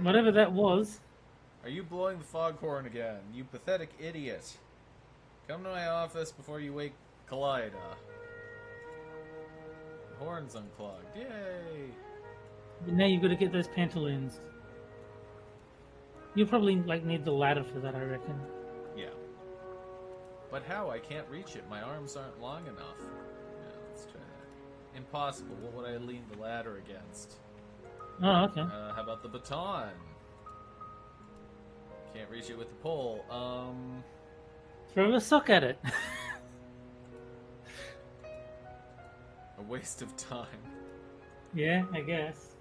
Whatever that was. Are you blowing the foghorn again? You pathetic idiot! Come to my office before you wake Kaleida. The horn's unclogged. Yay! Now you've got to get those pantaloons. You'll probably need the ladder for that, I reckon. Yeah. But how? I can't reach it. My arms aren't long enough. Yeah, let's try that. Impossible. What would I lean the ladder against? Oh, okay. How about the baton? Can't reach it with the pole. Throw a sock at it. A waste of time. Yeah, I guess.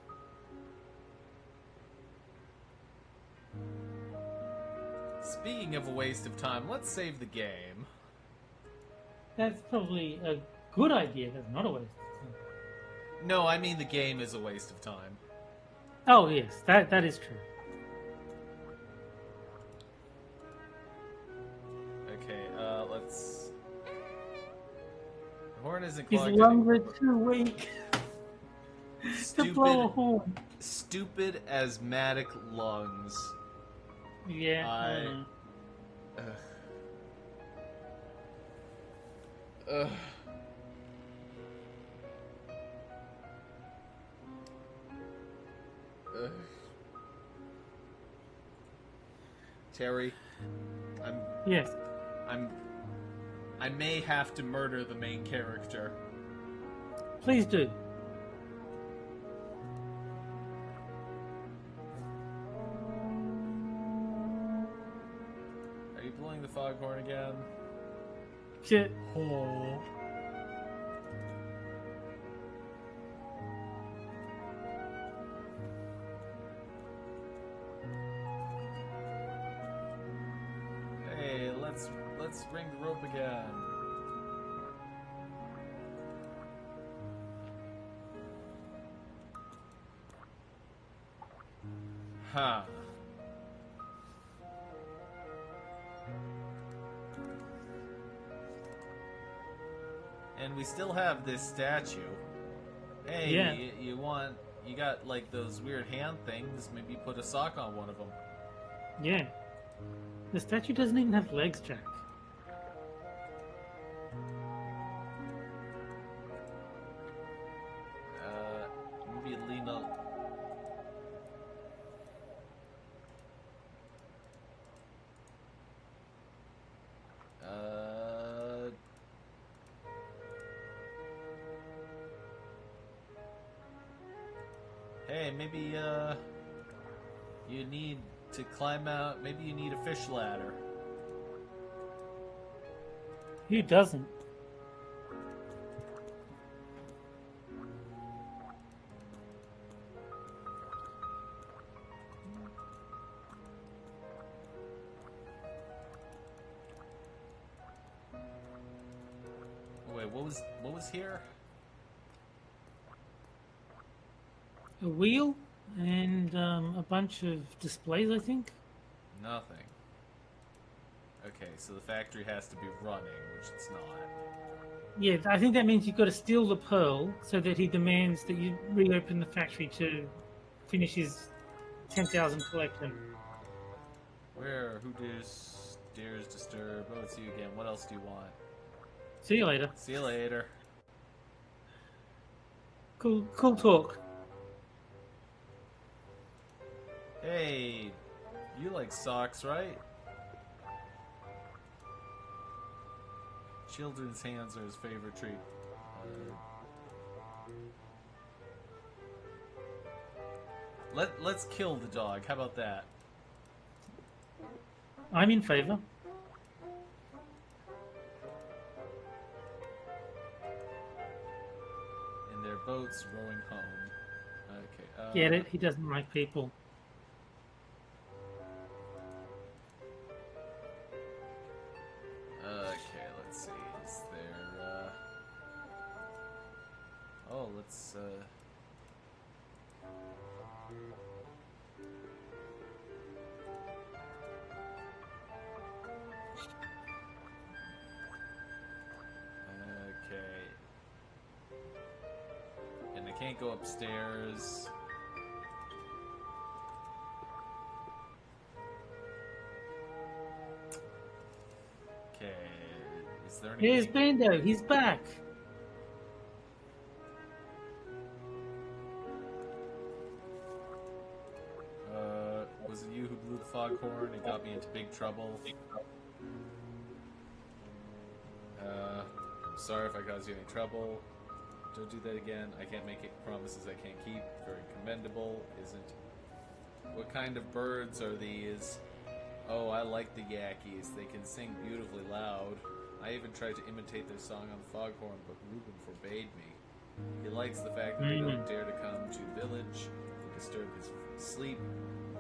Speaking of a waste of time, let's save the game. That's probably a good idea. That's not a waste of time. No, I mean the game is a waste of time. Oh yes, that is true. Okay, let's... The horn isn't His clogged lungs anymore. are too weak to blow a horn. Stupid asthmatic lungs. Yeah. Ugh. Ugh. Ugh. Terry, Yes. I may have to murder the main character. Please do. Are you blowing the foghorn again? Shit. Oh. Hey, let's ring the rope again. Huh. And we still have this statue. Hey, Yeah. you got like those weird hand things, maybe put a sock on one of them. Yeah. The statue doesn't even have legs, Jack. Maybe lean up. Hey, maybe you need to climb out. Maybe you need a fish ladder. Who doesn't? Wait, what was here? A wheel and a bunch of displays, I think. Nothing. Okay, so the factory has to be running, which it's not. Yeah, I think that means you've got to steal the pearl so that he demands that you reopen the factory to finish his 10,000 collection. Who dares disturb? Oh, it's you again. What else do you want? See you later. See you later. Cool talk. Hey, you like socks, right? Children's hands are his favorite treat. Let's kill the dog. How about that? I'm in favor. In their boats rowing home. Okay. Get it? He doesn't like people. Okay, let's see. Is there, Oh, let's, Okay. And I can't go upstairs. Okay. Is there any... Here's Bando. He's back. Was it you who blew the foghorn and got me into big trouble? I'm sorry if I caused you any trouble. Don't do that again. I can't make promises I can't keep. Very commendable, isn't? What kind of birds are these? Oh, I like the Yakis. They can sing beautifully loud. I even tried to imitate their song on the foghorn, but Reuben forbade me. He likes the fact that they don't dare to come to village and disturb his sleep.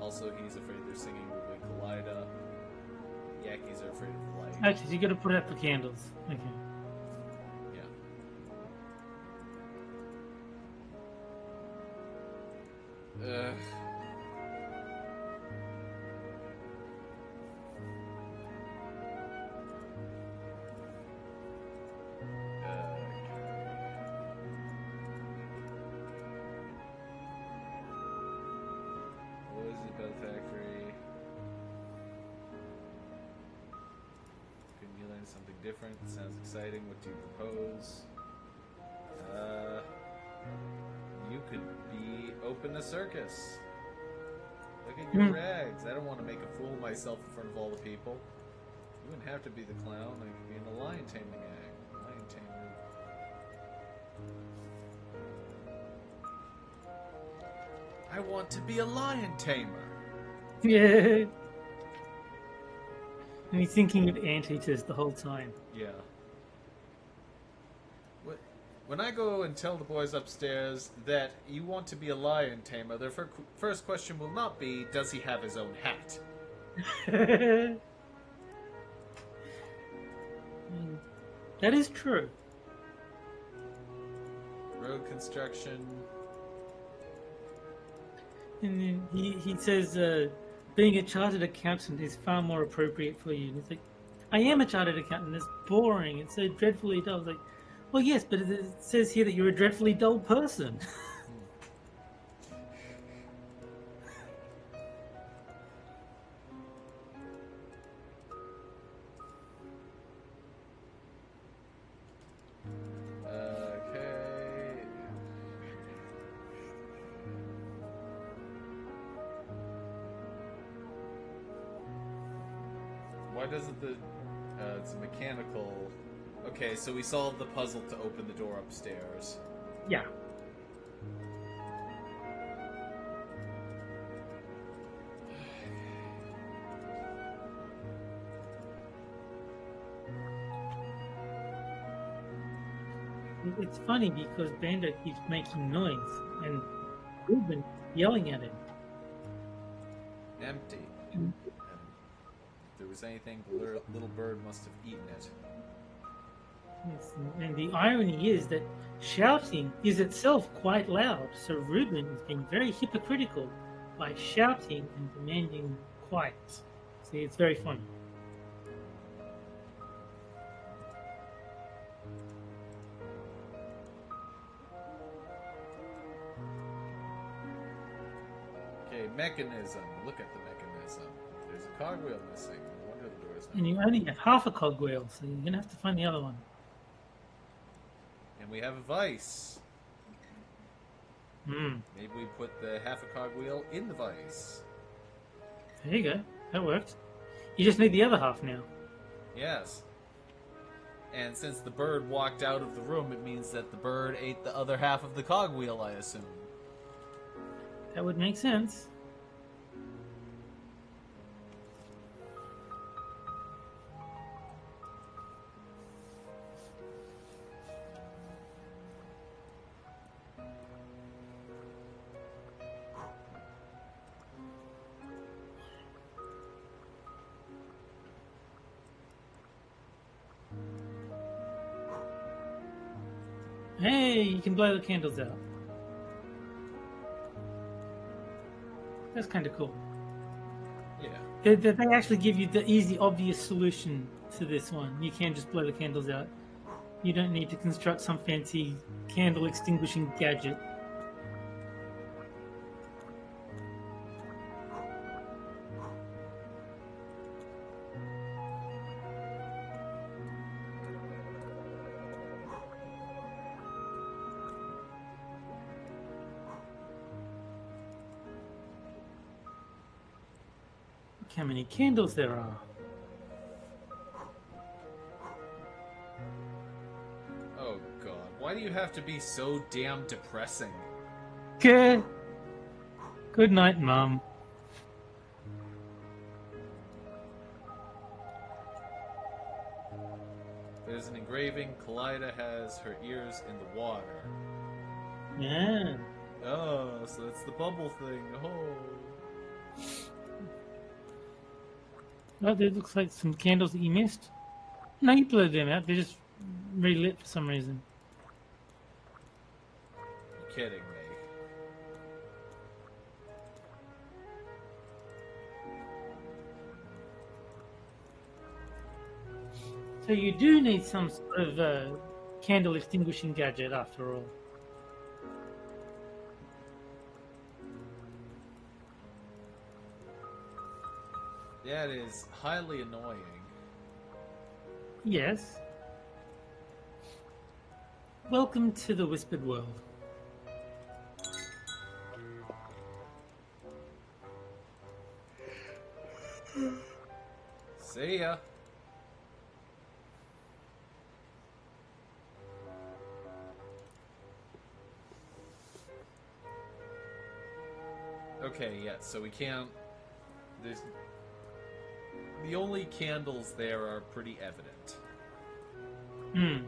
Also, he's afraid their singing will wake Kalida. Yakis are afraid of the light. Okay, so you got to put out the candles. Okay. Yeah. something different. Sounds exciting. What do you propose? You could open a circus. Look at your rags. I don't want to make a fool of myself in front of all the people. You wouldn't have to be the clown. I could be in the lion taming act. Lion tamer. I want to be a lion tamer. Yeah. And he's thinking of anteaters the whole time. Yeah. When I go and tell the boys upstairs that you want to be a lion tamer, their first question will not be, does he have his own hat? That is true. Road construction. And then he says, being a chartered accountant is far more appropriate for you. And it's like, I am a chartered accountant. It's boring. It's so dreadfully dull. It's like, well, yes, but it says here that you're a dreadfully dull person. Okay. Why doesn't it's a mechanical... Okay, so we solved the puzzle to open the door upstairs. Yeah. It's funny because Bandit keeps making noise and Ruben yelling at him. Empty. And if there was anything, the little bird must have eaten it. Yes, and the irony is that shouting is itself quite loud, so Ruben is being very hypocritical by shouting and demanding quiet. See, it's very funny. Okay, mechanism. Look at the mechanism. There's a cogwheel missing. No wonder the door's not. And you only have half a cogwheel, so you're going to have to find the other one. And we have a vice. Maybe we put the half a cogwheel in the vice. There you go. That worked. You just need the other half now. Yes. And since the bird walked out of the room, it means that the bird ate the other half of the cogwheel, I assume. That would make sense. Hey, you can blow the candles out. That's kind of cool. Yeah. They actually give you the easy, obvious solution to this one. You can just blow the candles out. You don't need to construct some fancy candle extinguishing gadget. Look how many candles there are. Oh god, why do you have to be so damn depressing? Good. Good night, Mum. There's an engraving. Kaleida has her ears in the water. Yeah. Oh, so that's the bubble thing. Oh. Oh, there looks like some candles that you missed. No, you blew them out. They're just relit for some reason. You're kidding me. So you do need some sort of candle extinguishing gadget after all. That is highly annoying. Yes. Welcome to the Whispered World. See ya. Okay, yeah, so we can't... There's... The only candles there are pretty evident. Hmm.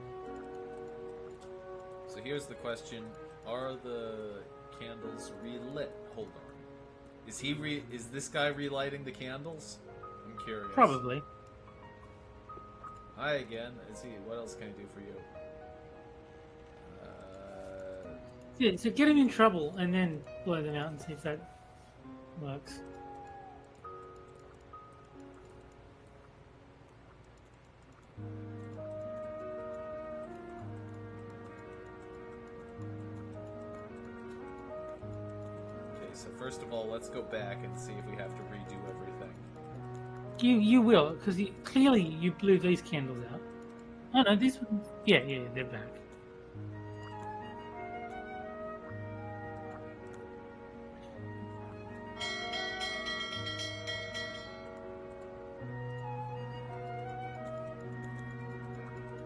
So here's the question. Are the candles relit? Hold on. Is this guy relighting the candles? I'm curious. Probably. Hi again. What else can I do for you? Yeah, so get him in trouble and then blow them out and see if that works. Okay, so first of all, let's go back and see if we have to redo everything. You will, because clearly you blew these candles out. Oh no, these ones... Yeah, they're back.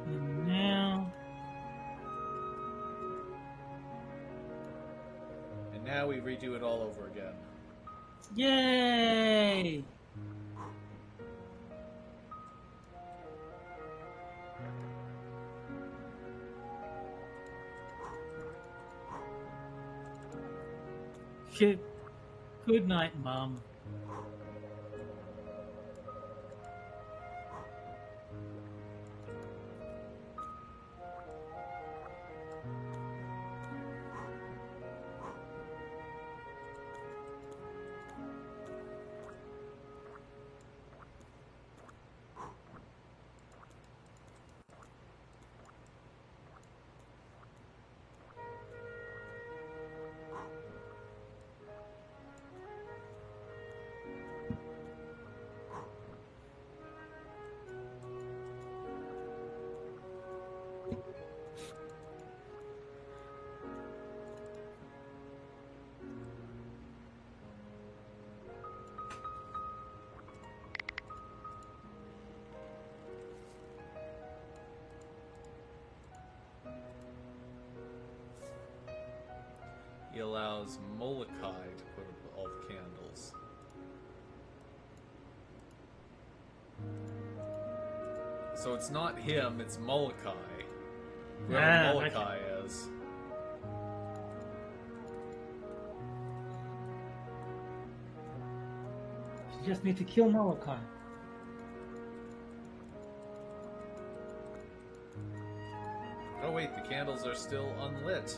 And now... And now we redo it all over again. Yay! Good night, Mum. He allows Molokai to put up all the candles. So it's not him, it's Molokai. Whoever Molokai is. You just need to kill Molokai. Oh wait, the candles are still unlit.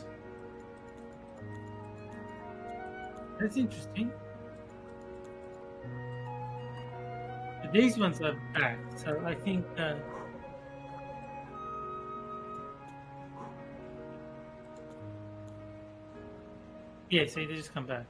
That's interesting. But these ones are back, so I think yeah, so they just come back.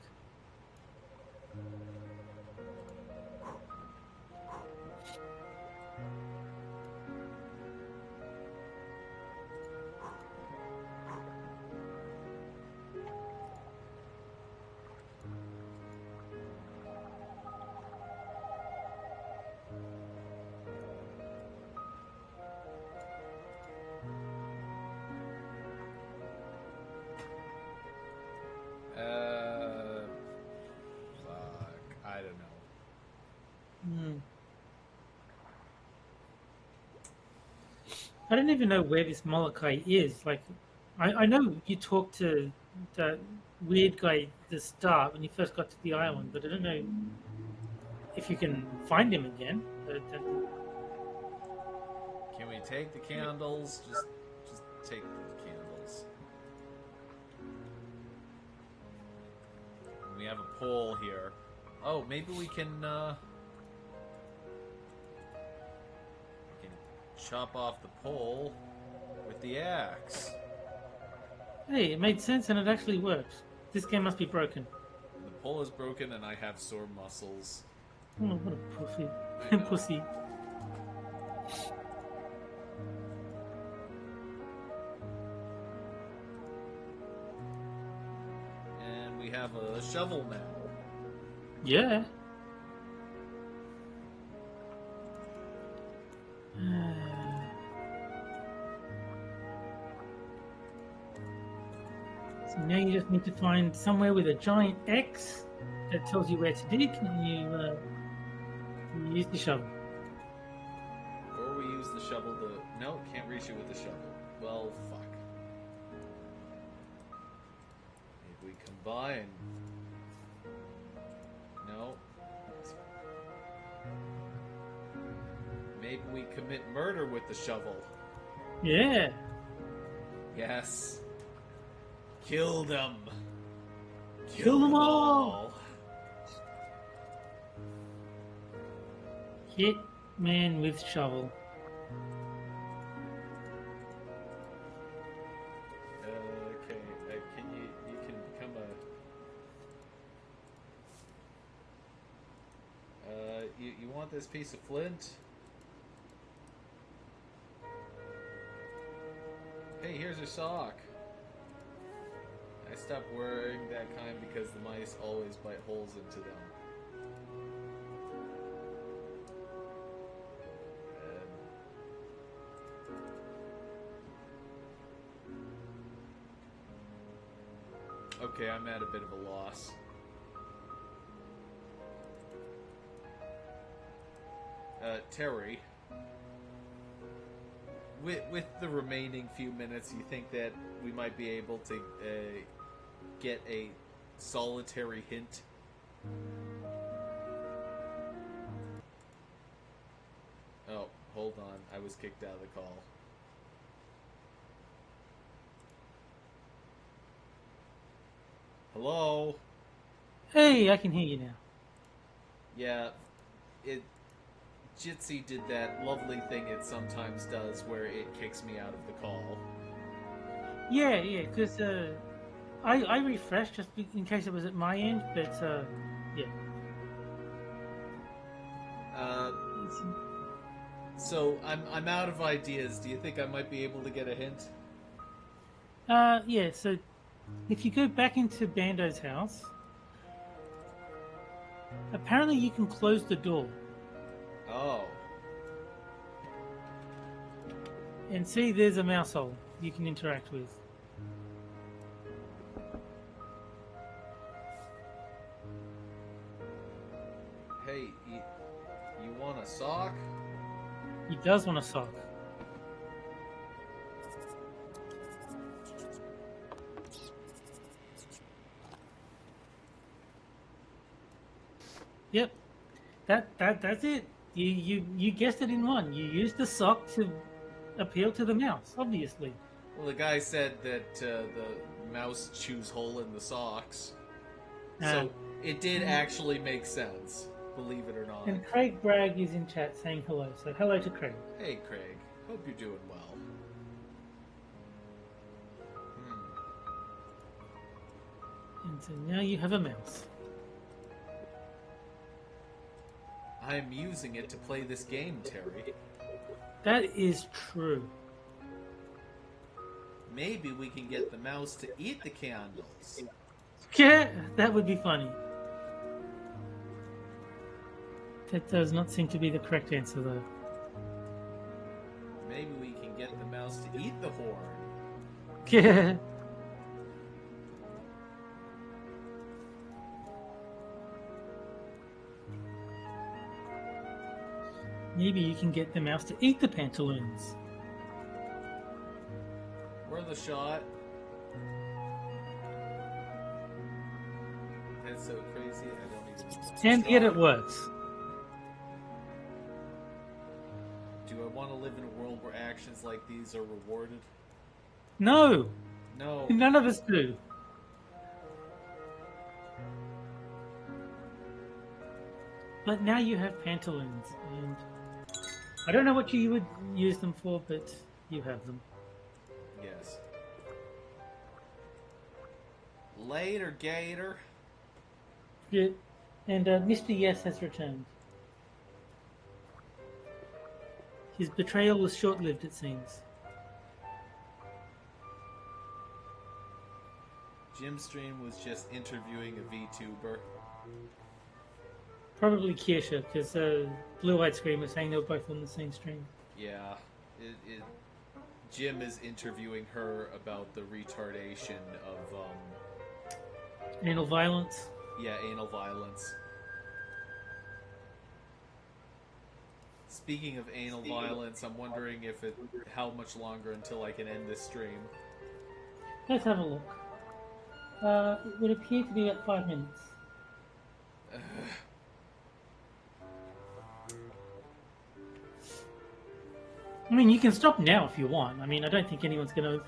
Fuck, I don't know. Hmm. I don't even know where this Molokai is. Like, I know you talked to that weird guy at the start when you first got to the island, but I don't know if you can find him again. Can we take the candles? Just take the candles. We have a pole here. Oh, maybe we can chop off the pole with the axe. Hey, it made sense and it actually works. This game must be broken. The pole is broken and I have sore muscles. Oh, what a pussy. I know. Pussy. have a shovel now. Yeah. So now you just need to find somewhere with a giant X that tells you where to dig, and you use the shovel. Or we use the shovel to... No, can't reach it with the shovel. Well, fuck. Maybe we combine. No. Maybe we commit murder with the shovel. Yeah. Yes. Kill them. Kill them all. Hit man with shovel. Okay. Can you can become a... You want this piece of flint? Hey, here's your sock. I stopped wearing that kind because the mice always bite holes into them. Okay, I'm at a bit of a loss. Terry, with the remaining few minutes, you think that we might be able to get a solitary hint? Oh, hold on. I was kicked out of the call. Hello? Hey, I can hear you now. Yeah, Jitsi did that lovely thing it sometimes does where it kicks me out of the call. Yeah, because I refreshed just in case it was at my end, but yeah. So I'm out of ideas. Do you think I might be able to get a hint? Yeah, so if you go back into Bando's house, apparently you can close the door. Oh. And see, there's a mouse hole you can interact with. Hey, you want a sock? He does want a sock. Yep, that's it. You guessed it in one. You used the sock to appeal to the mouse, obviously. Well, the guy said that the mouse chews hole in the socks. So it did actually make sense, believe it or not. And Craig Bragg is in chat saying hello. So hello to Craig. Hey, Craig. Hope you're doing well. And so now you have a mouse. I'm using it to play this game, Terry. That is true. Maybe we can get the mouse to eat the candles. Yeah, that would be funny. That does not seem to be the correct answer, though. Maybe we can get the mouse to eat the horn. Yeah. Maybe you can get the mouse to eat the pantaloons. Worth a shot. That's so crazy, I don't even... And yet it works. Do I want to live in a world where actions like these are rewarded? No! No. None of us do. But now you have pantaloons, and I don't know what you would use them for, but you have them. Yes. Later, Gator. Yeah. And Mr. Yes has returned. His betrayal was short-lived, it seems. Jim's stream was just interviewing a VTuber. Probably Kirsha, because Blue Eyed Scream was saying they were both on the same stream. Yeah, Jim is interviewing her about the retardation of Anal violence. yeah, anal violence. Speaking of anal violence, I'm wondering how much longer until I can end this stream. Let's have a look. It would appear to be at 5 minutes. I mean, you can stop now if you want. I mean, I don't think anyone's going to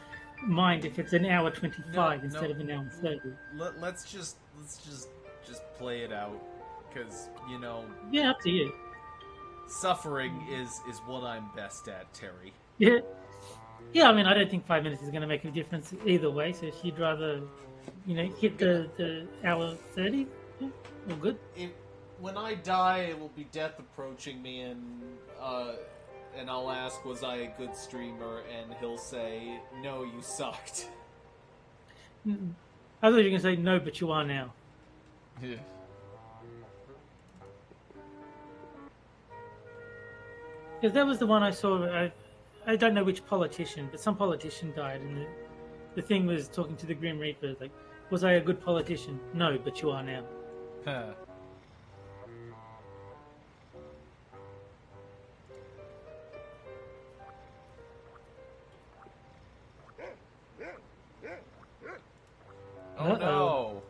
mind if it's an hour 25 instead of an hour 30. Let's just play it out, because Yeah, up to you. suffering is what I'm best at, Terry. Yeah. Yeah, I mean, I don't think 5 minutes is going to make a difference either way. So if you'd rather, hit the hour 30, yeah, all good. When I die, it will be death approaching me, and I'll ask, was I a good streamer? And he'll say, no, you sucked. I thought you were going to say no, but you are now. Yeah. Because that was the one I saw. I don't know which politician, but some politician died, and the thing was talking to the Grim Reaper, like, was I a good politician? No, but you are now. Oh no!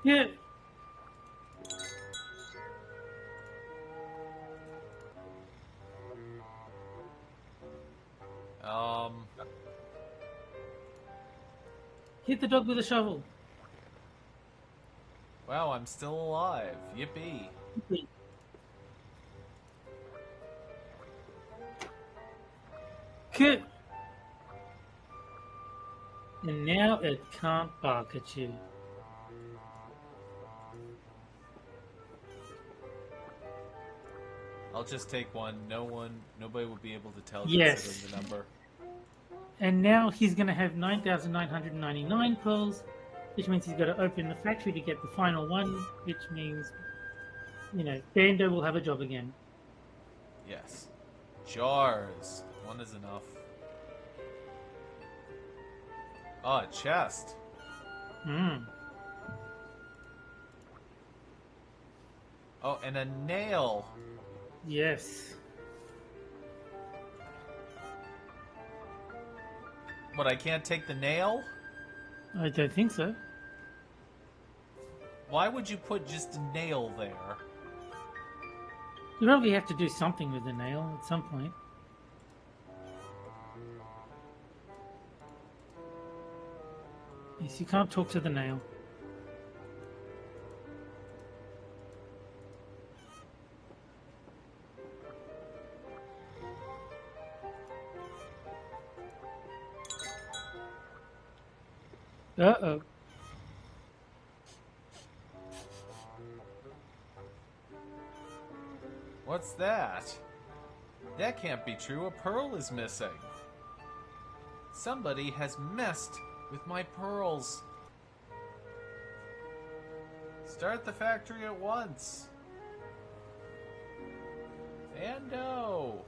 Yeah. Hit the dog with a shovel. Wow, I'm still alive. Yippee. Good. And now it can't bark at you. I'll just take one. Nobody will be able to tell Yes. considering the number. And now he's going to have 9,999 pearls, which means he's got to open the factory to get the final one, which means, Bando will have a job again. Yes. Jars. One is enough. Oh, a chest. Hmm. Oh, and a nail. Yes. What, I can't take the nail? I don't think so. Why would you put just a nail there? You probably have to do something with the nail at some point. Yes, you can't talk to the nail. Uh-oh. What's that? That can't be true. A pearl is missing. Somebody has messed with my pearls. Start the factory at once. Ando.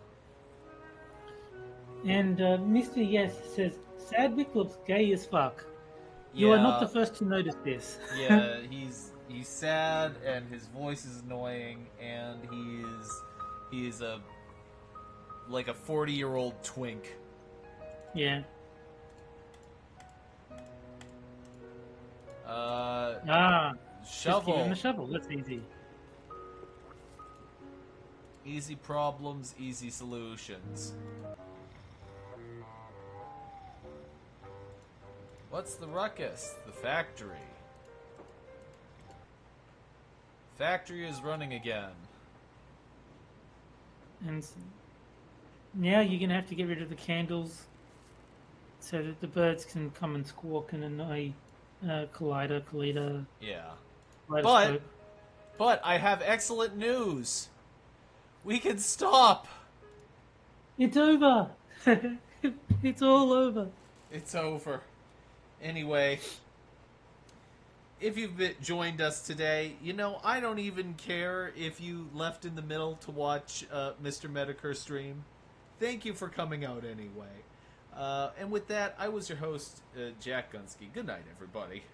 And Mr. Yes says, Sadwick looks gay as fuck. You are not the first to notice this. Yeah, he's sad and his voice is annoying and he's a 40-year-old twink. Yeah. Just give him Shovel. the shovel. That's easy. Easy problems, easy solutions. What's the ruckus? The factory. Factory is running again. And now you're going to have to get rid of the candles so that the birds can come and squawk and annoy Kaleida. Yeah. Kaleidoscope. But I have excellent news. We can stop. It's over. It's all over. It's over. Anyway, if you've joined us today, I don't even care if you left in the middle to watch Mr. Medicare stream. Thank you for coming out anyway. And with that, I was your host, Jack Gunsky. Good night, everybody.